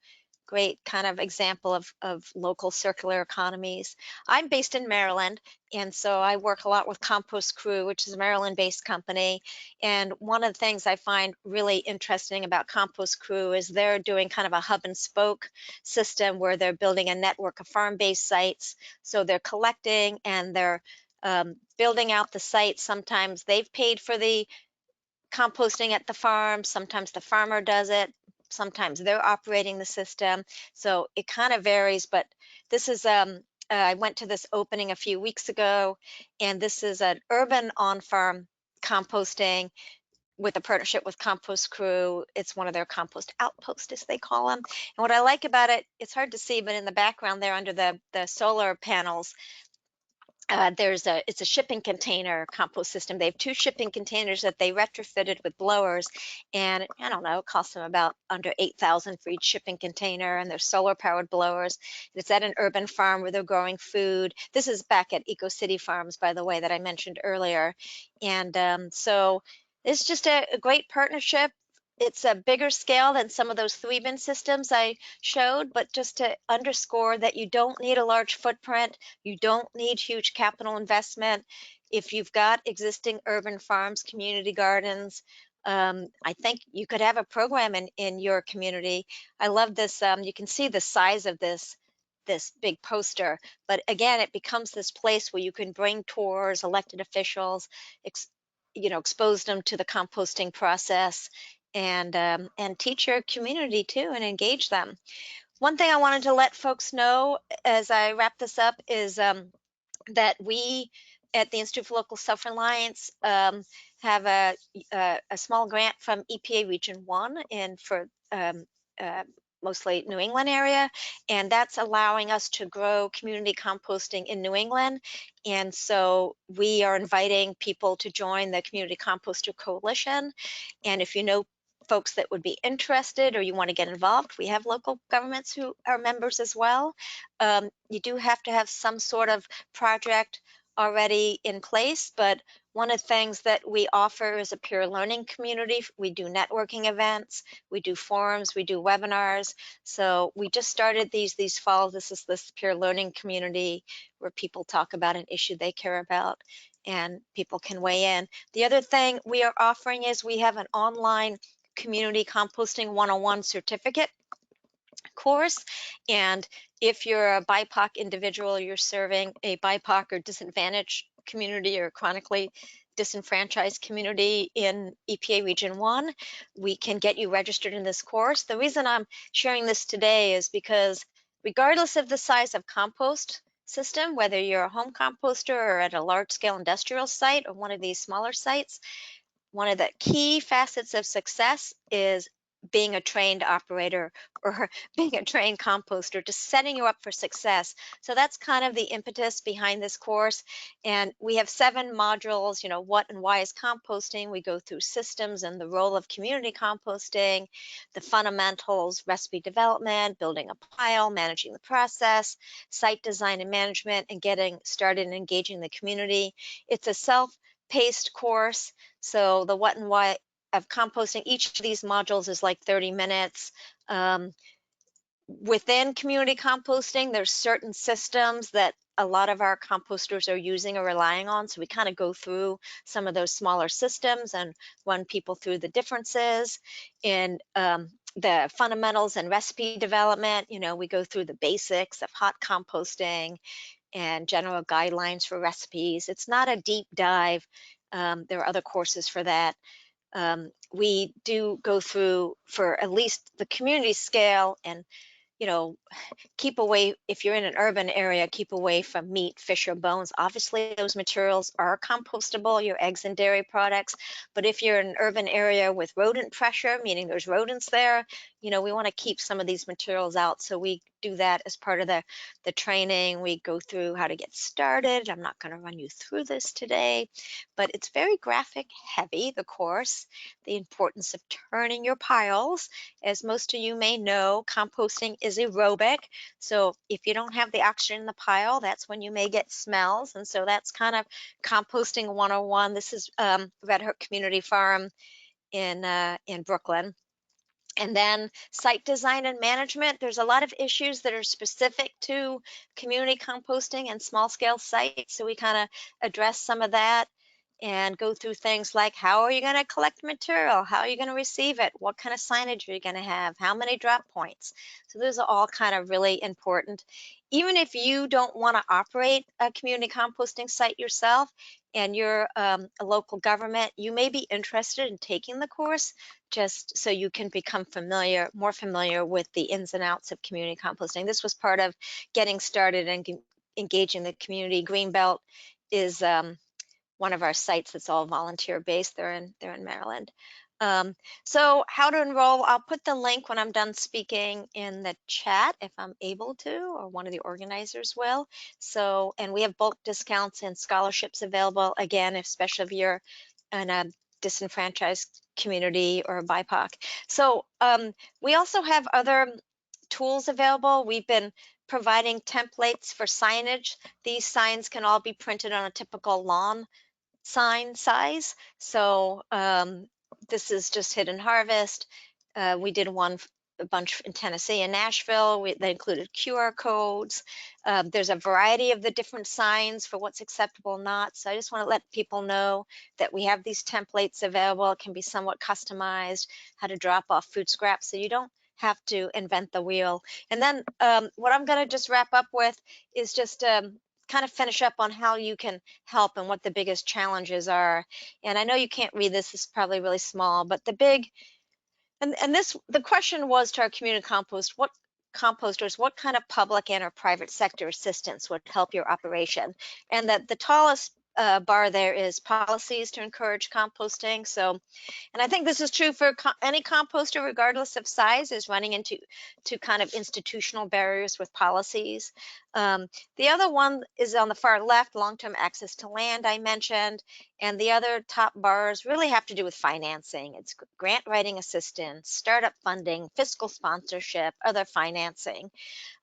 great kind of example of local circular economies. I'm based in Maryland, and so I work a lot with Compost Crew, which is a Maryland-based company. And one of the things I find really interesting about Compost Crew is they're doing kind of a hub and spoke system where they're building a network of farm-based sites. So they're collecting and they're building out the site. Sometimes they've paid for the composting at the farm, sometimes the farmer does it, sometimes they're operating the system. So it kind of varies, but this is, I went to this opening a few weeks ago, and this is an urban on-farm composting with a partnership with Compost Crew. It's one of their compost outposts, as they call them. And what I like about it, it's hard to see, but in the background there under the solar panels, it's a shipping container compost system. They have two shipping containers that they retrofitted with blowers, and I don't know, it costs them about under $8,000 for each shipping container, and they're solar powered blowers. It's at an urban farm where they're growing food. This is back at Eco City Farms, by the way, that I mentioned earlier. And so it's just a great partnership. It's a bigger scale than some of those 3-bin systems I showed, but just to underscore that you don't need a large footprint, you don't need huge capital investment. If you've got existing urban farms, community gardens, I think you could have a program in your community. I love this. You can see the size of this big poster, but again, it becomes this place where you can bring tours, elected officials, expose them to the composting process, and teach your community too and engage them. One thing I wanted to let folks know as I wrap this up is that we at the Institute for Local Self-Reliance have a small grant from EPA Region 1 and for mostly New England area, and that's allowing us to grow community composting in New England. And so we are inviting people to join the Community Composter Coalition. And if you know folks that would be interested or you want to get involved, we have local governments who are members as well. You do have to have some sort of project already in place, but one of the things that we offer is a peer learning community. We do networking events, we do forums, we do webinars. So we just started these fall. This is this peer learning community where people talk about an issue they care about and people can weigh in. The other thing we are offering is we have an online community composting 101 certificate course. And if you're a BIPOC individual, you're serving a BIPOC or disadvantaged community or chronically disenfranchised community in EPA Region 1, we can get you registered in this course. The reason I'm sharing this today is because regardless of the size of compost system, whether you're a home composter or at a large scale industrial site or one of these smaller sites, one of the key facets of success is being a trained operator or being a trained composter, just setting you up for success. So that's kind of the impetus behind this course. And we have 7 modules, what and why is composting? We go through systems and the role of community composting, the fundamentals, recipe development, building a pile, managing the process, site design and management, and getting started and engaging the community. It's a self-paced course. So the what and why of composting, each of these modules is like 30 minutes. Within community composting, there's certain systems that a lot of our composters are using or relying on. So we kind of go through some of those smaller systems and run people through the differences. In the fundamentals and recipe development, we go through the basics of hot composting and general guidelines for recipes. It's not a deep dive. There are other courses for that. We do go through for at least the community scale and, keep away, if you're in an urban area, keep away from meat, fish, or bones. Obviously, those materials are compostable, your eggs and dairy products. But if you're in an urban area with rodent pressure, meaning there's rodents there, we want to keep some of these materials out. So we do that as part of the training. We go through how to get started. I'm not going to run you through this today, but it's very graphic heavy, the course. The importance of turning your piles. As most of you may know, composting is aerobic. So if you don't have the oxygen in the pile, that's when you may get smells. And so that's kind of composting 101. This is Red Hook Community Farm in Brooklyn. And then site design and management. There's a lot of issues that are specific to community composting and small scale sites. So we kind of address some of that and go through things like, how are you going to collect material? How are you going to receive it? What kind of signage are you going to have? How many drop points? So those are all kind of really important. Even if you don't want to operate a community composting site yourself and you're a local government, you may be interested in taking the course just so you can become more familiar with the ins and outs of community composting. This was part of getting started and engaging the community. Greenbelt is one of our sites that's all volunteer based. They're in Maryland. So how to enroll, I'll put the link when I'm done speaking in the chat if I'm able to, or one of the organizers will. So, and we have bulk discounts and scholarships available, again, especially if you're in a disenfranchised community or a BIPOC. So we also have other tools available. We've been providing templates for signage. These signs can all be printed on a typical lawn sign size. So this is just Hidden Harvest. We did a bunch in Tennessee and Nashville. That included QR codes. There's a variety of the different signs for what's acceptable or not. So I just want to let people know that we have these templates available. It can be somewhat customized, how to drop off food scraps so you don't have to invent the wheel. And then what I'm going to just wrap up with is just kind of finish up on how you can help and what the biggest challenges are. And I know you can't read this, it's probably really small, but the big, the question was to our community composters, what kind of public and or private sector assistance would help your operation? And that the tallest bar there is policies to encourage composting. So, and I think this is true for any composter, regardless of size, is running into kind of institutional barriers with policies. The other one is on the far left, long-term access to land I mentioned, and the other top bars really have to do with financing. It's grant writing assistance, startup funding, fiscal sponsorship, other financing.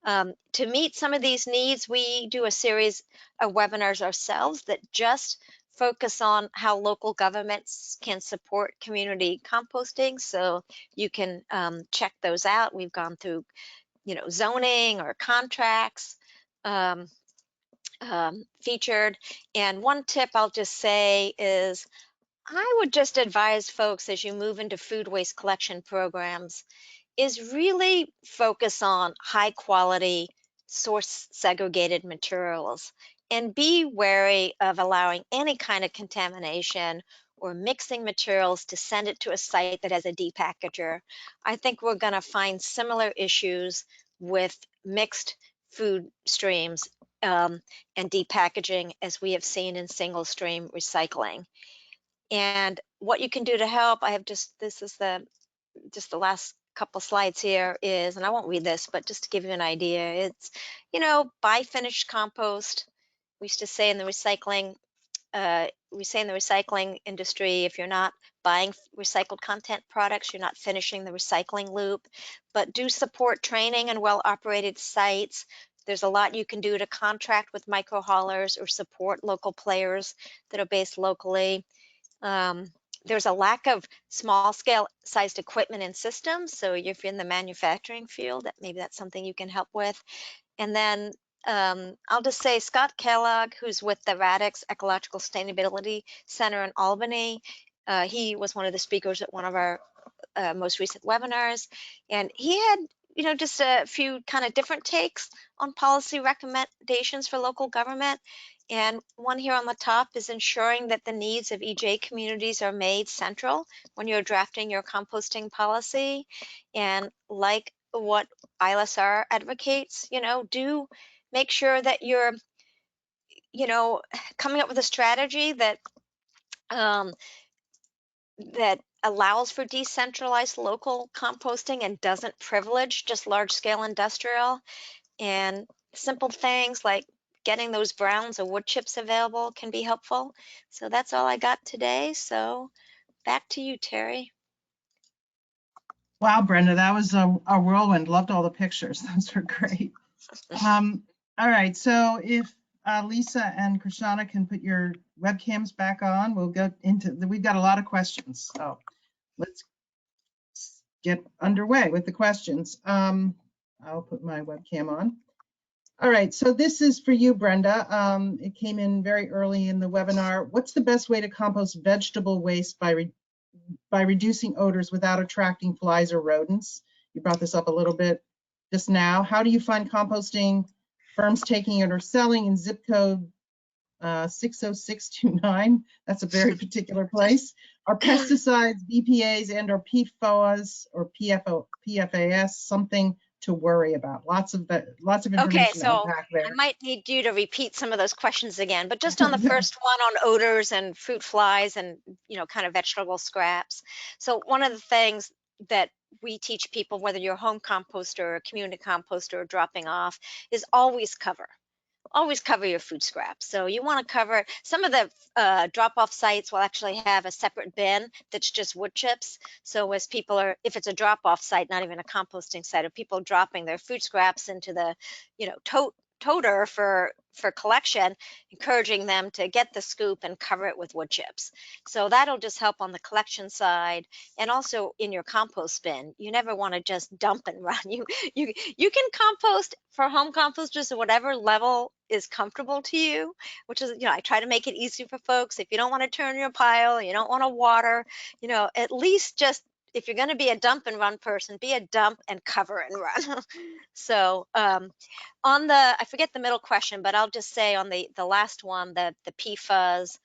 To meet some of these needs, we do a series of webinars ourselves that just focus on how local governments can support community composting. So you can check those out. We've gone through, zoning or contracts featured. And one tip I'll just say is I would just advise folks as you move into food waste collection programs is really focus on high quality source segregated materials and be wary of allowing any kind of contamination or mixing materials to send it to a site that has a depackager. I think we're going to find similar issues with mixed food streams and depackaging as we have seen in single stream recycling. And what you can do to help, I have just the last couple slides here is, and I won't read this, but just to give you an idea, it's, buy finished compost. We used to say in the recycling, industry, if you're not buying recycled content products, you're not finishing the recycling loop. But do support training and well-operated sites. There's a lot you can do to contract with micro haulers or support local players that are based locally. There's a lack of small scale sized equipment and systems. So if you're in the manufacturing field, maybe that's something you can help with. And then I'll just say Scott Kellogg, who's with the Radix Ecological Sustainability Center in Albany, he was one of the speakers at one of our most recent webinars. And he had, just a few kind of different takes on policy recommendations for local government. And one here on the top is ensuring that the needs of EJ communities are made central when you're drafting your composting policy. And like what ILSR advocates, do make sure that you're, coming up with a strategy that that allows for decentralized local composting and doesn't privilege just large scale industrial. And simple things like getting those browns or wood chips available can be helpful. So that's all I got today. So back to you, Terry. Wow, Brenda, that was a whirlwind. Loved all the pictures. Those were great. All right, so if Lisa and Krishana can put your webcams back on, we'll go into we've got a lot of questions. So let's get underway with the questions. I'll put my webcam on. All right, so this is for you, Brenda. It came in very early in the webinar. What's the best way to compost vegetable waste by reducing odors without attracting flies or rodents? You brought this up a little bit just now. How do you find composting firms taking it or selling in zip code 60629? That's a very particular place. Are pesticides, BPAs, and or PFOAs or PFAS something to worry about? Lots of information. Okay, so back there. I might need you to repeat some of those questions again, but just on the first one on odors and fruit flies and, kind of vegetable scraps. So one of the things that we teach people, whether you're a home composter or a community composter or dropping off, is always cover your food scraps. So you want to cover some of the drop-off sites will actually have a separate bin that's just wood chips. So as people are, if it's a drop-off site, not even a composting site, if people dropping their food scraps into the, toter for collection, encouraging them to get the scoop and cover it with wood chips. So that'll just help on the collection side and also in your compost bin. You never want to just dump and run. You can compost for home composters at whatever level is comfortable to you, which is, I try to make it easy for folks. If you don't want to turn your pile, you don't want to water, at least just if you're going to be a dump and run person, be a dump and cover and run. So on the, I forget the middle question, but I'll just say on the last one, the PFAS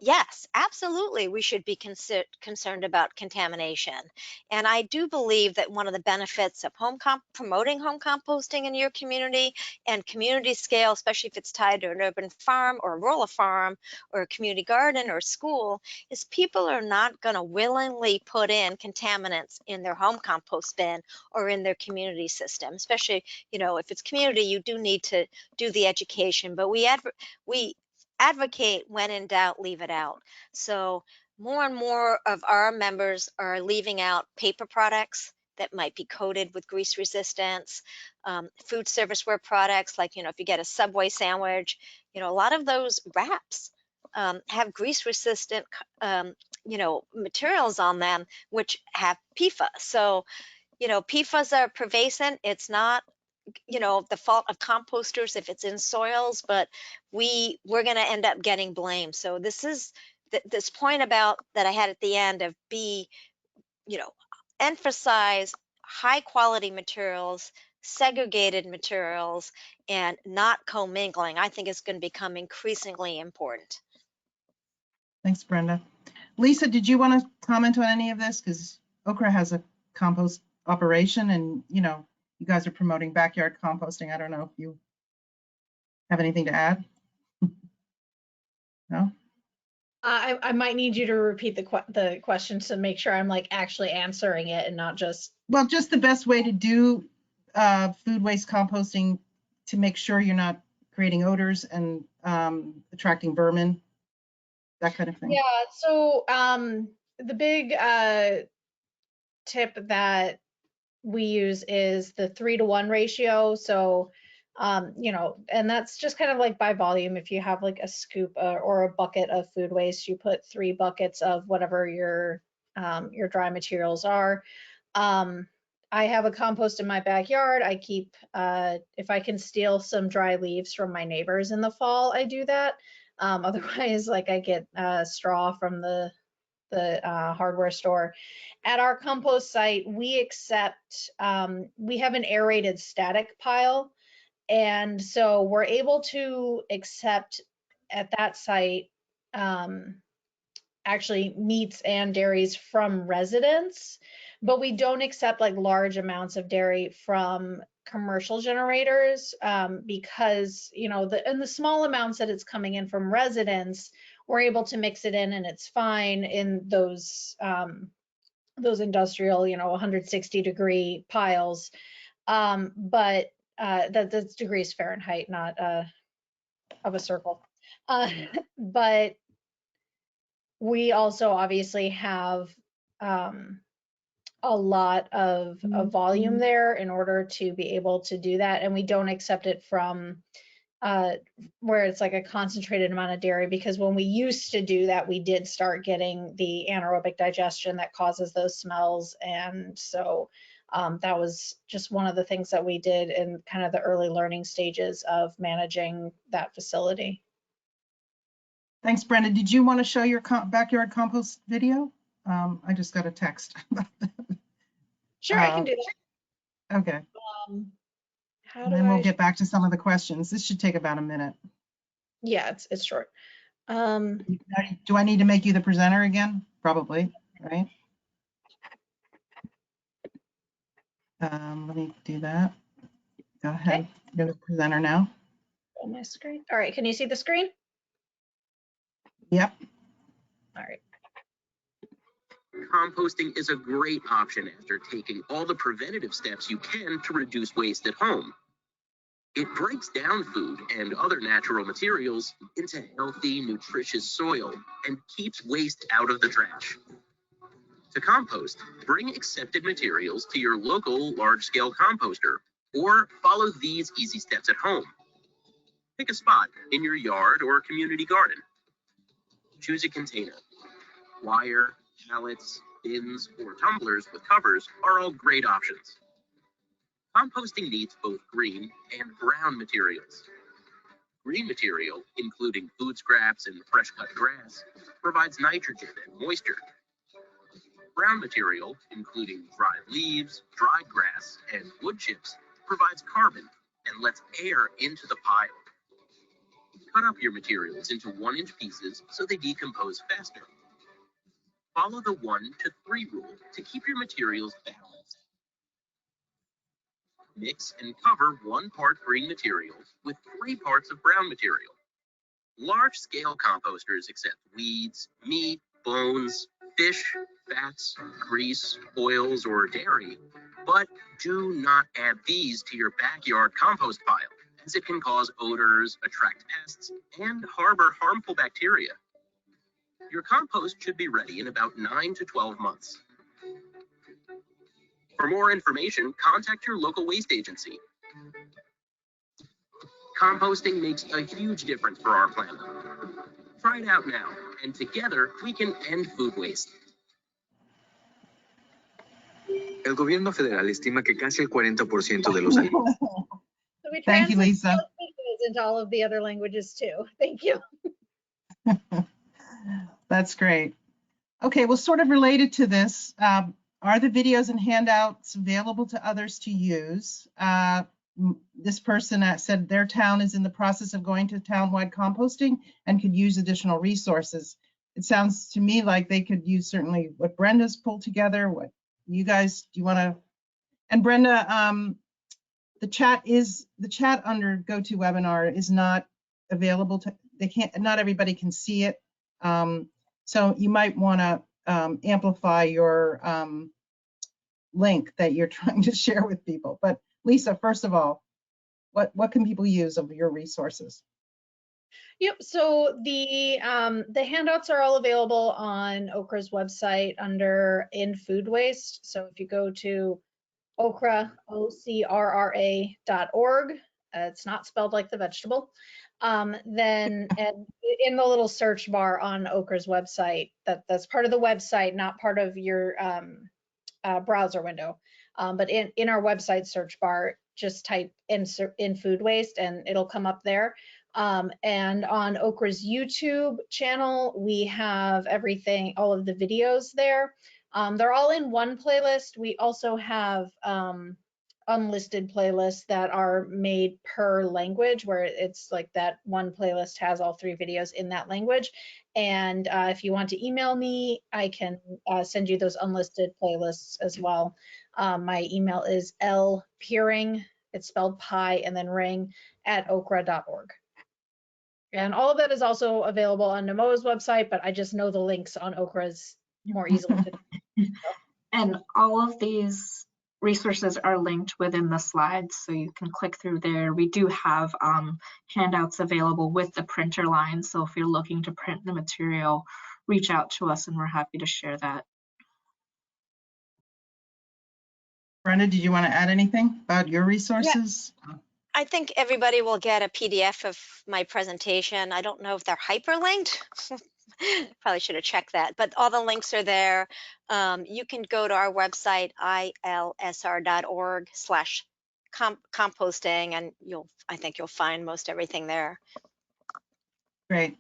yes, absolutely, we should be concerned about contamination. And I do believe that one of the benefits of promoting home composting in your community and community scale, especially if it's tied to an urban farm or a rural farm or a community garden or school, is people are not going to willingly put in contaminants in their home compost bin or in their community system. Especially, if it's community, you do need to do the education, but we advocate when in doubt, leave it out. So more and more of our members are leaving out paper products that might be coated with grease resistance, food serviceware products like, if you get a Subway sandwich, a lot of those wraps have grease resistant, materials on them, which have PFAS. So, PFAS are pervasive. It's not the fault of composters if it's in soils, but we're going to end up getting blamed. So this is this point about that I had at the end of emphasize high quality materials, segregated materials, and not commingling. I think it's going to become increasingly important. Thanks, Brenda. Lisa, did you want to comment on any of this? Because Okra has a compost operation and, you guys are promoting backyard composting. I don't know if you have anything to add? No? I might need you to repeat the question to make sure I'm like actually answering it and not just. Well, just the best way to do food waste composting to make sure you're not creating odors and attracting vermin, that kind of thing. Yeah, so the big tip that we use is the 3-to-1 ratio. So, and that's just kind of like by volume. If you have like a scoop or a bucket of food waste, you put 3 buckets of whatever your dry materials are. I have a compost in my backyard. I keep, if I can steal some dry leaves from my neighbors in the fall, I do that. Otherwise, like I get straw from the hardware store. At our compost site, we accept, we have an aerated static pile. And so we're able to accept at that site actually meats and dairies from residents, but we don't accept like large amounts of dairy from commercial generators because, in the small amounts that it's coming in from residents, we're able to mix it in and it's fine in those industrial, 160-degree piles. But that's degrees Fahrenheit, not of a circle. But we also obviously have a lot of volume there in order to be able to do that. And we don't accept it from where it's like a concentrated amount of dairy, because when we used to do that, we did start getting the anaerobic digestion that causes those smells. And so that was just one of the things that we did in kind of the early learning stages of managing that facility. Thanks, Brenda. Did you want to show your backyard compost video? I just got a text. Sure, I can do that. Okay. How And do then we'll I? get back to some of the questions. This should take about a minute. Yeah, it's short. Do I need to make you the presenter again? Probably, right? Let me do that. Go ahead. Okay. You're the presenter now. On my screen. All right, can you see the screen? Yep. All right. Composting is a great option after taking all the preventative steps you can to reduce waste at home. It breaks down food and other natural materials into healthy, nutritious soil and keeps waste out of the trash. To compost, bring accepted materials to your local large-scale composter or follow these easy steps at home. Pick a spot in your yard or community garden. Choose a container. Wire, pallets, bins, or tumblers with covers are all great options. Composting needs both green and brown materials. Green material, including food scraps and fresh-cut grass, provides nitrogen and moisture. Brown material, including dried leaves, dried grass, and wood chips, provides carbon and lets air into the pile. Cut up your materials into 1-inch pieces so they decompose faster. Follow the 1 to 3 rule to keep your materials balanced. Mix and cover 1 part green material with 3 parts of brown material. Large-scale composters accept weeds, meat, bones, fish, fats, grease, oils, or dairy, but do not add these to your backyard compost pile, as it can cause odors, attract pests, and harbor harmful bacteria. Your compost should be ready in about 9 to 12 months. For more information, contact your local waste agency. Composting makes a huge difference for our planet. Try it out now, and together we can end food waste. El gobierno federal estima que casi el 40% de los alimentos. So we Thank you, translate Lisa. those videos into all of the other languages too. Thank you. That's great. Okay, well, sort of related to this, are the videos and handouts available to others to use? This person said their town is in the process of going to townwide composting and could use additional resources. It sounds to me like they could use certainly what Brenda's pulled together. What you guys, do you want to? And Brenda, the chat under GoToWebinar is not available to, not everybody can see it. So you might want to amplify your link that you're trying to share with people. But Lisa, first of all, what can people use of your resources? Yep. So the handouts are all available on Okra's website under In Food Waste. So if you go to okra, OCRRA.org, it's not spelled like the vegetable. Then and in the little search bar on Okra's website, that's part of the website, not part of your browser window. But in our website search bar, just type in food waste and it'll come up there. And on Okra's YouTube channel, we have everything, all of the videos there. They're all in one playlist. We also have unlisted playlists that are made per language, where it's like that one playlist has all 3 videos in that language. And if you want to email me, I can send you those unlisted playlists as well. My email is lpeering, it's spelled pie and then ring, @okra.org. And all of that is also available on Namoa's website, but I just know the links on Okra's more easily. And all of these resources are linked within the slides, so you can click through there. We do have handouts available with the printer line, so if you're looking to print the material, reach out to us and we're happy to share that. Brenda, did you want to add anything about your resources? Yeah. I think everybody will get a PDF of my presentation. I don't know if they're hyperlinked. Probably should have checked that, but all the links are there. You can go to our website, ilsr.org/composting, and I think you'll find most everything there. Great.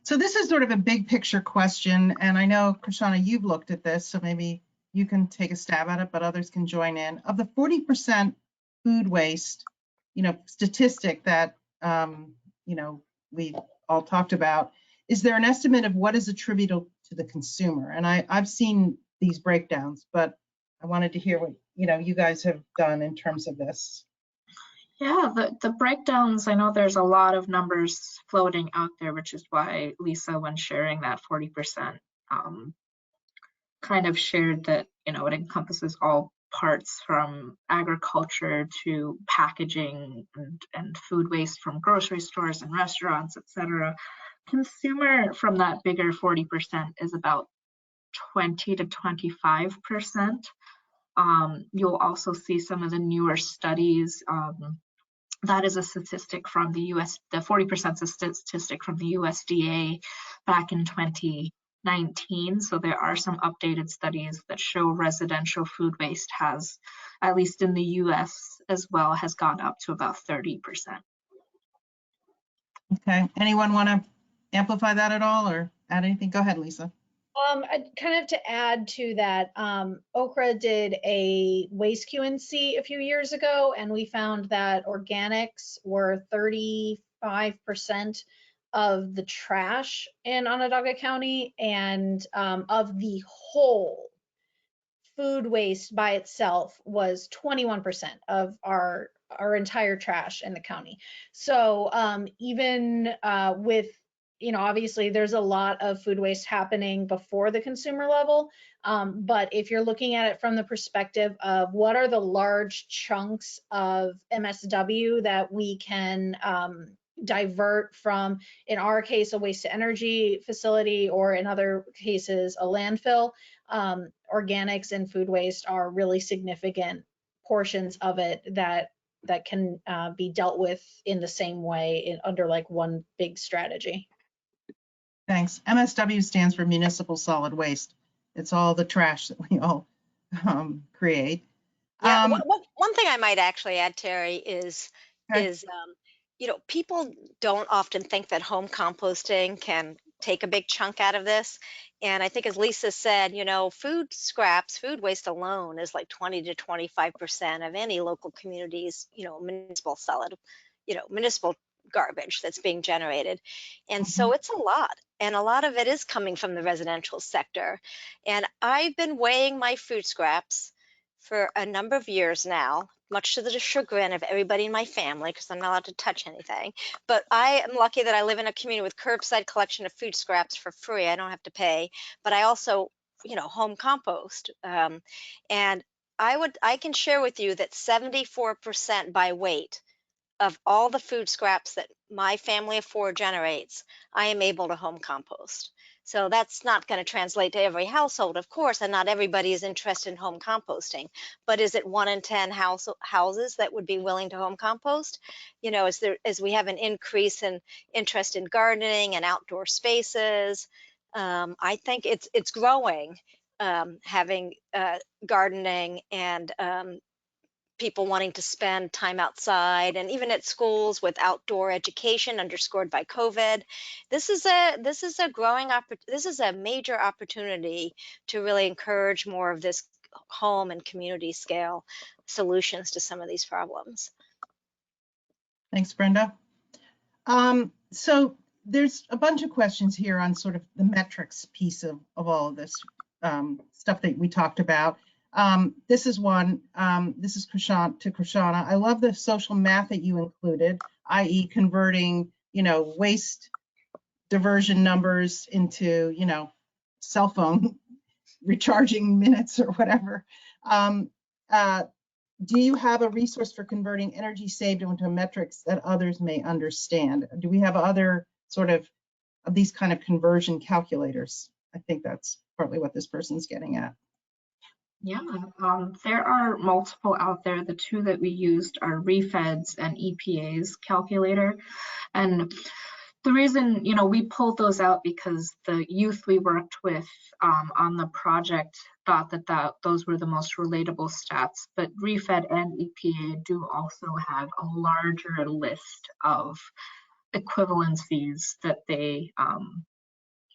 So this is sort of a big picture question, and I know, Krishana, you've looked at this, so maybe you can take a stab at it, but others can join in. Of the 40% food waste, statistic that, we all talked about, is there an estimate of what is attributable to the consumer? And I've seen these breakdowns, but I wanted to hear what, you guys have done in terms of this. Yeah, the breakdowns, I know there's a lot of numbers floating out there, which is why Lisa, when sharing that 40%, kind of shared that, it encompasses all parts from agriculture to packaging and food waste from grocery stores and restaurants, etc. Consumer from that bigger 40% is about 20 to 25%. You'll also see some of the newer studies. That is a statistic from the the 40% is a statistic from the USDA back in 2019. So there are some updated studies that show residential food waste has, at least in the US as well, has gone up to about 30%. Okay, anyone want to amplify that at all or add anything? Go ahead, Lisa. Kind of to add to that, Okra did a waste Q&C a few years ago, and we found that organics were 35% 25% of the trash in Onondaga County, and of the whole food waste by itself was 21% of our entire trash in the county. So even with, you know, obviously there's a lot of food waste happening before the consumer level, but if you're looking at it from the perspective of what are the large chunks of MSW that we can divert from, in our case, a waste to energy facility, or in other cases, a landfill, organics and food waste are really significant portions of it that can be dealt with in the same way under like one big strategy. Thanks. MSW stands for Municipal Solid Waste. It's all the trash that we all create. Yeah, one thing I might actually add, Terry, is Okay. you know, people don't often think that home composting can take a big chunk out of this. And I think, as Lisa said, you know, food scraps, food waste alone is like 20 to 25% of any local community's, you know, municipal solid, you know, municipal garbage that's being generated. And so it's a lot. And a lot of it is coming from the residential sector. And I've been weighing my food scraps for a number of years now, much to the chagrin of everybody in my family, because I'm not allowed to touch anything. But I am lucky that I live in a community with curbside collection of food scraps for free. I don't have to pay, but I also, you know, home compost. And I can share with you that 74% by weight of all the food scraps that my family of four generates, I am able to home compost. So that's not going to translate to every household, of course, and not everybody is interested in home composting. But is it 1 in 10 houses that would be willing to home compost? You know, as we have an increase in interest in gardening and outdoor spaces, I think it's growing, having gardening and people wanting to spend time outside, and even at schools with outdoor education underscored by COVID. This is a growing this is a major opportunity to really encourage more of this home and community scale solutions to some of these problems. Thanks, Brenda. So there's a bunch of questions here on sort of the metrics piece of all of this stuff that we talked about. This is one, this is Krishana. I love the social math that you included, i.e. converting, you know, waste diversion numbers into, you know, cell phone recharging minutes or whatever. Do you have a resource for converting energy saved into metrics that others may understand? Do we have other sort of these kind of conversion calculators? I think that's partly what this person's getting at. Yeah, there are multiple out there. The two that we used are REFED's and EPA's calculator. And the reason, you know, we pulled those out because the youth we worked with on the project thought that those were the most relatable stats. But REFED and EPA do also have a larger list of equivalencies that they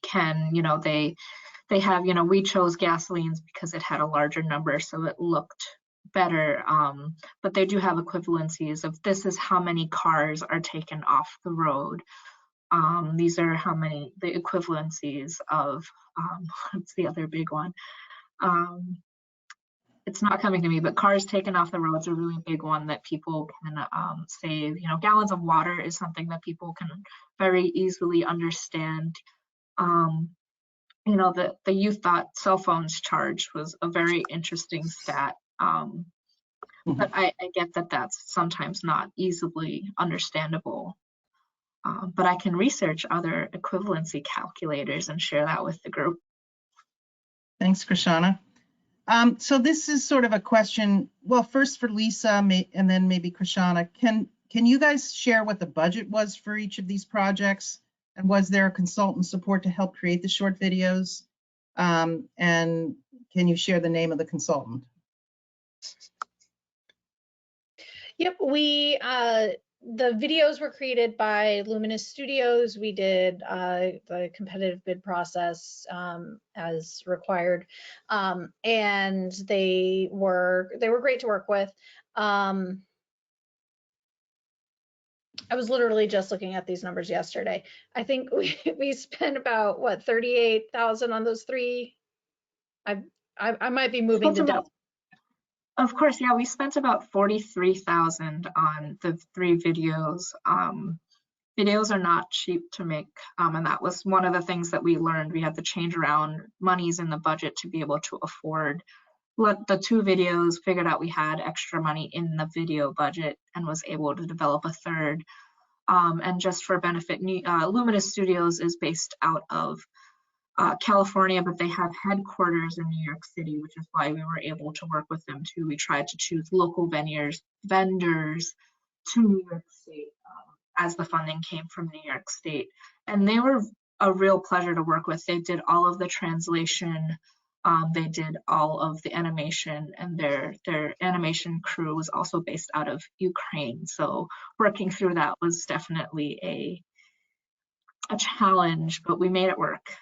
can, you know, they have, you know, we chose gasolines because it had a larger number, so it looked better. But they do have equivalencies of this is how many cars are taken off the road. These are how many, the equivalencies of, what's the other big one? It's not coming to me, but cars taken off the road is a really big one that people can save. You know, gallons of water is something that people can very easily understand. You know, the youth thought cell phones charge was a very interesting stat. But I get that that's sometimes not easily understandable. But I can research other equivalency calculators and share that with the group. Thanks, Krishana. So this is sort of a question, well, first for Lisa and then maybe Krishana. Can you guys share what the budget was for each of these projects? And was there a consultant support to help create the short videos? And can you share the name of the consultant? Yep, the videos were created by Luminous Studios. We did the competitive bid process as required, and they were great to work with. I was literally just looking at these numbers yesterday. I think we spent about what 38,000 on those three. I might be moving to double. Of course, yeah, we spent about 43,000 on the 3 videos. Videos are not cheap to make, and that was one of the things that we learned. We had to change around monies in the budget to be able to afford the 2 videos, figured out we had extra money in the video budget and was able to develop a 3rd. And just for benefit, Luminous Studios is based out of California, but they have headquarters in New York City, which is why we were able to work with them too. We tried to choose local vendors to New York State as the funding came from New York State. And they were a real pleasure to work with. They did all of the translation, they did all of the animation, and their animation crew was also based out of Ukraine. So working through that was definitely a challenge, but we made it work.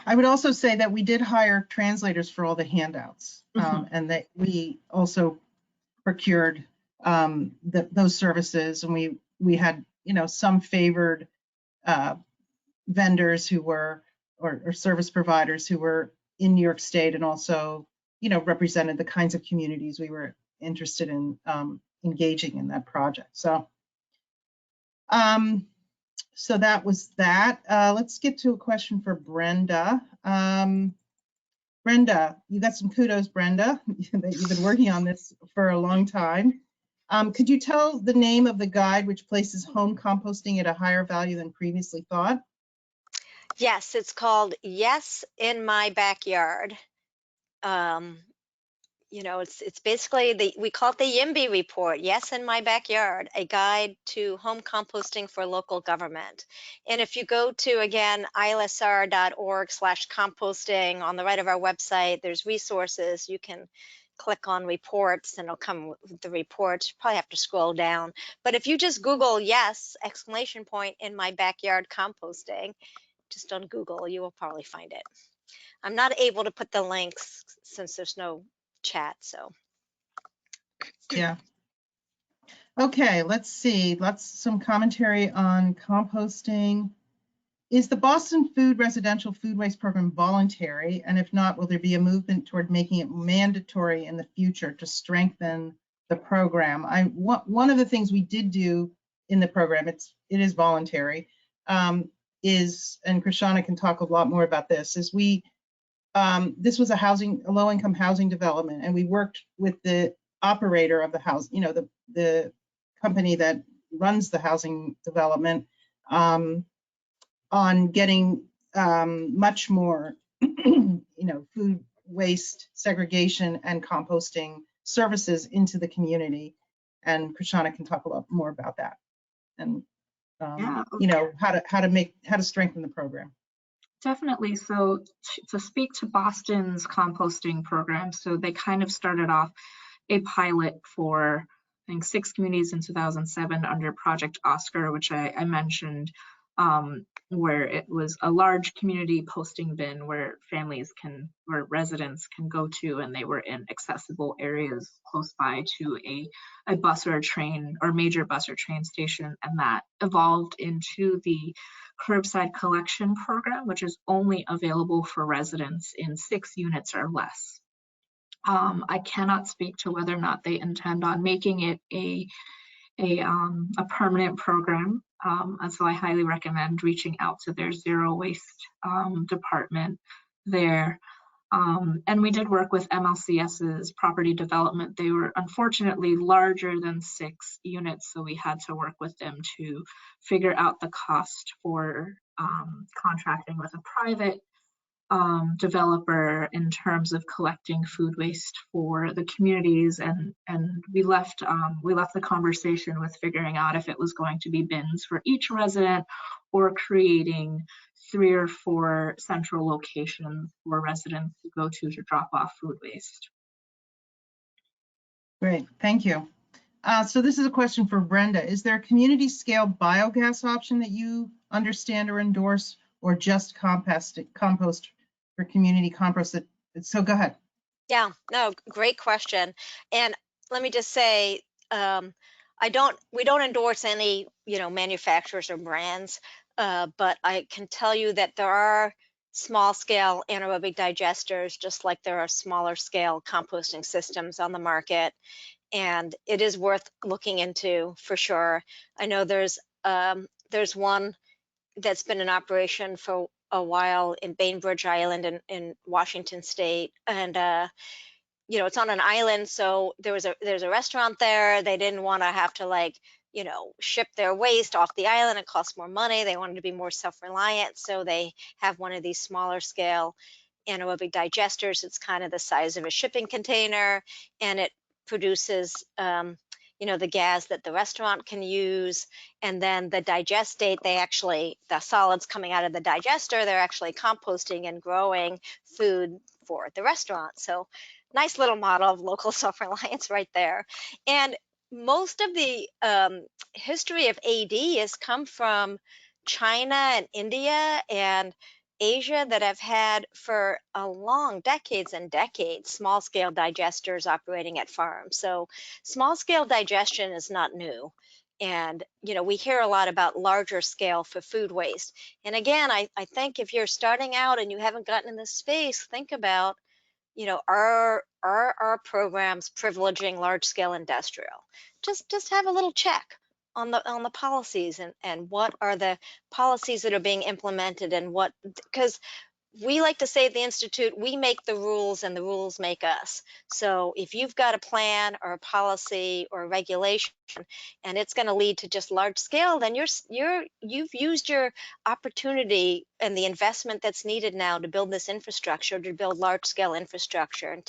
I would also say that we did hire translators for all the handouts, and that we also procured those services, and we had, you know, some favored vendors who were or service providers who were in New York State, and also, you know, represented the kinds of communities we were interested in engaging in that project. So so that was that. Let's get to a question for Brenda. Brenda, you got some kudos, Brenda, that you've been working on this for a long time. Could you tell the name of the guide which places home composting at a higher value than previously thought? Yes, it's called Yes in My Backyard. You know, it's basically we call it the YIMBY report. Yes in My Backyard, a guide to home composting for local government. And if you go to, again, ilsr.org/composting, on the right of our website, there's resources. You can click on reports and it'll come with the report. You probably have to scroll down. But if you just Google yes, ! In my backyard composting, just on Google, you will probably find it. I'm not able to put the links since there's no chat, so. Yeah. Okay, let's see. Some commentary on composting. Is the Boston Food Residential Food Waste Program voluntary? And if not, will there be a movement toward making it mandatory in the future to strengthen the program? One of the things we did do in the program, it is voluntary, is, and Krishana can talk a lot more about this, is this was a low-income housing development, and we worked with the operator of the house, you know, the company that runs the housing development, on getting much more, you know, food waste segregation and composting services into the community. And Krishana can talk a lot more about that, and you know, how to strengthen the program. Definitely. So to speak to Boston's composting program, so they kind of started off a pilot for, I think, 6 communities in 2007 under Project Oscar, which I mentioned, where it was a large community posting bin where residents can go to, and they were in accessible areas close by to a bus or a train or major bus or train station. And that evolved into the curbside collection program, which is only available for residents in 6 units or less. I cannot speak to whether or not they intend on making it a permanent program, and so I highly recommend reaching out to their zero waste department there. And we did work with MLCS's property development. They were unfortunately larger than 6 units, so we had to work with them to figure out the cost for contracting with a private developer in terms of collecting food waste for the communities, and we left the conversation with figuring out if it was going to be bins for each resident or creating 3 or 4 central locations for residents to go to drop off food waste. Great, thank you. So this is a question for Brenda. Is there a community scale biogas option that you understand or endorse, or just compost for community compost? So go ahead. Yeah, no, great question. And let me just say, I we don't endorse any, manufacturers or brands, but I can tell you that there are small scale anaerobic digesters, just like there are smaller scale composting systems on the market. And it is worth looking into for sure. I know there's one that's been in operation for a while in Bainbridge Island in Washington State, and it's on an island, so there's a restaurant there. They didn't want to have to ship their waste off the island. It costs more money. They wanted to be more self-reliant, so they have one of these smaller scale anaerobic digesters. It's kind of the size of a shipping container, and it produces the gas that the restaurant can use. And then the digest state, the solids coming out of the digester, they're actually composting and growing food for the restaurant. So nice little model of local self-reliance right there. And most of the history of AD has come from China and India and Asia, that have had for a long decades and decades small scale digesters operating at farms. So small scale digestion is not new. And we hear a lot about larger scale for food waste. And again, I think if you're starting out and you haven't gotten in this space, think about, are our programs privileging large scale industrial? Just have a little check on the policies, and what are the policies that are being implemented, and what, because we like to say at the Institute, we make the rules and the rules make us. So if you've got a plan or a policy or a regulation and it's going to lead to just large scale, then you've used your opportunity and the investment that's needed now to build this infrastructure, to build large scale infrastructure, and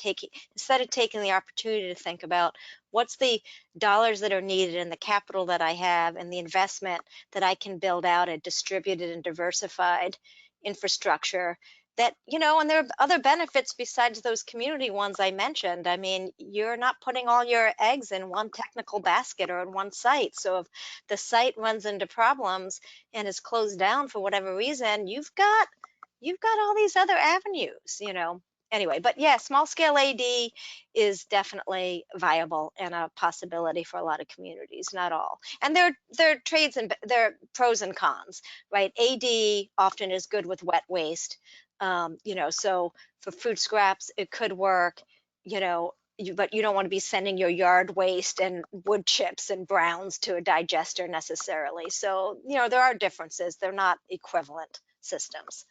instead of taking the opportunity to think about what's the dollars that are needed and the capital that I have and the investment that I can build out a distributed and diversified infrastructure that, and there are other benefits besides those community ones I mentioned. I mean, you're not putting all your eggs in one technical basket or in one site. So if the site runs into problems and is closed down for whatever reason, you've got all these other avenues, Anyway, but yeah, small scale AD is definitely viable and a possibility for a lot of communities, not all. And there are trades and there are pros and cons, right? AD often is good with wet waste. So for food scraps, it could work, but you don't want to be sending your yard waste and wood chips and browns to a digester necessarily. So, there are differences. They're not equivalent systems.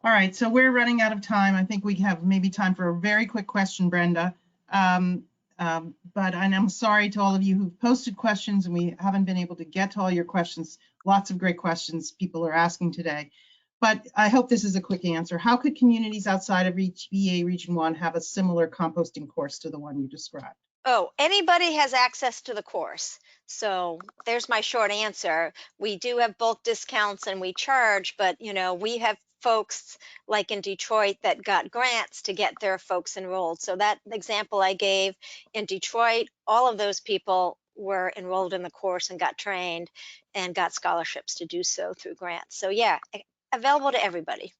All right, so we're running out of time. I think we have maybe time for a very quick question, Brenda. And I'm sorry to all of you who've posted questions and we haven't been able to get to all your questions. Lots of great questions people are asking today. But I hope this is a quick answer. How could communities outside of VA Region 1 have a similar composting course to the one you described? Oh, anybody has access to the course. So there's my short answer. We do have bulk discounts and we charge, but we have folks like in Detroit that got grants to get their folks enrolled. So that example I gave in Detroit, all of those people were enrolled in the course and got trained and got scholarships to do so through grants. So yeah, available to everybody.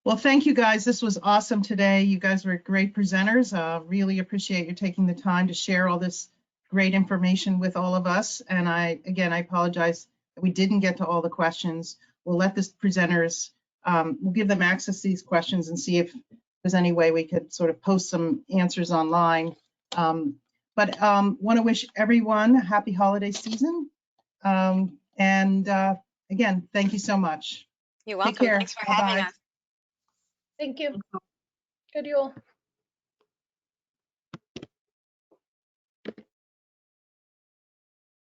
Well, thank you guys. This was awesome today. You guys were great presenters. Really appreciate you taking the time to share all this great information with all of us. And I apologize that we didn't get to all the questions. We'll let the presenters, we'll give them access to these questions and see if there's any way we could sort of post some answers online. But want to wish everyone a happy holiday season. Again, thank you so much. You're welcome. Take care. Thanks for having us. Thank you. Good Yule.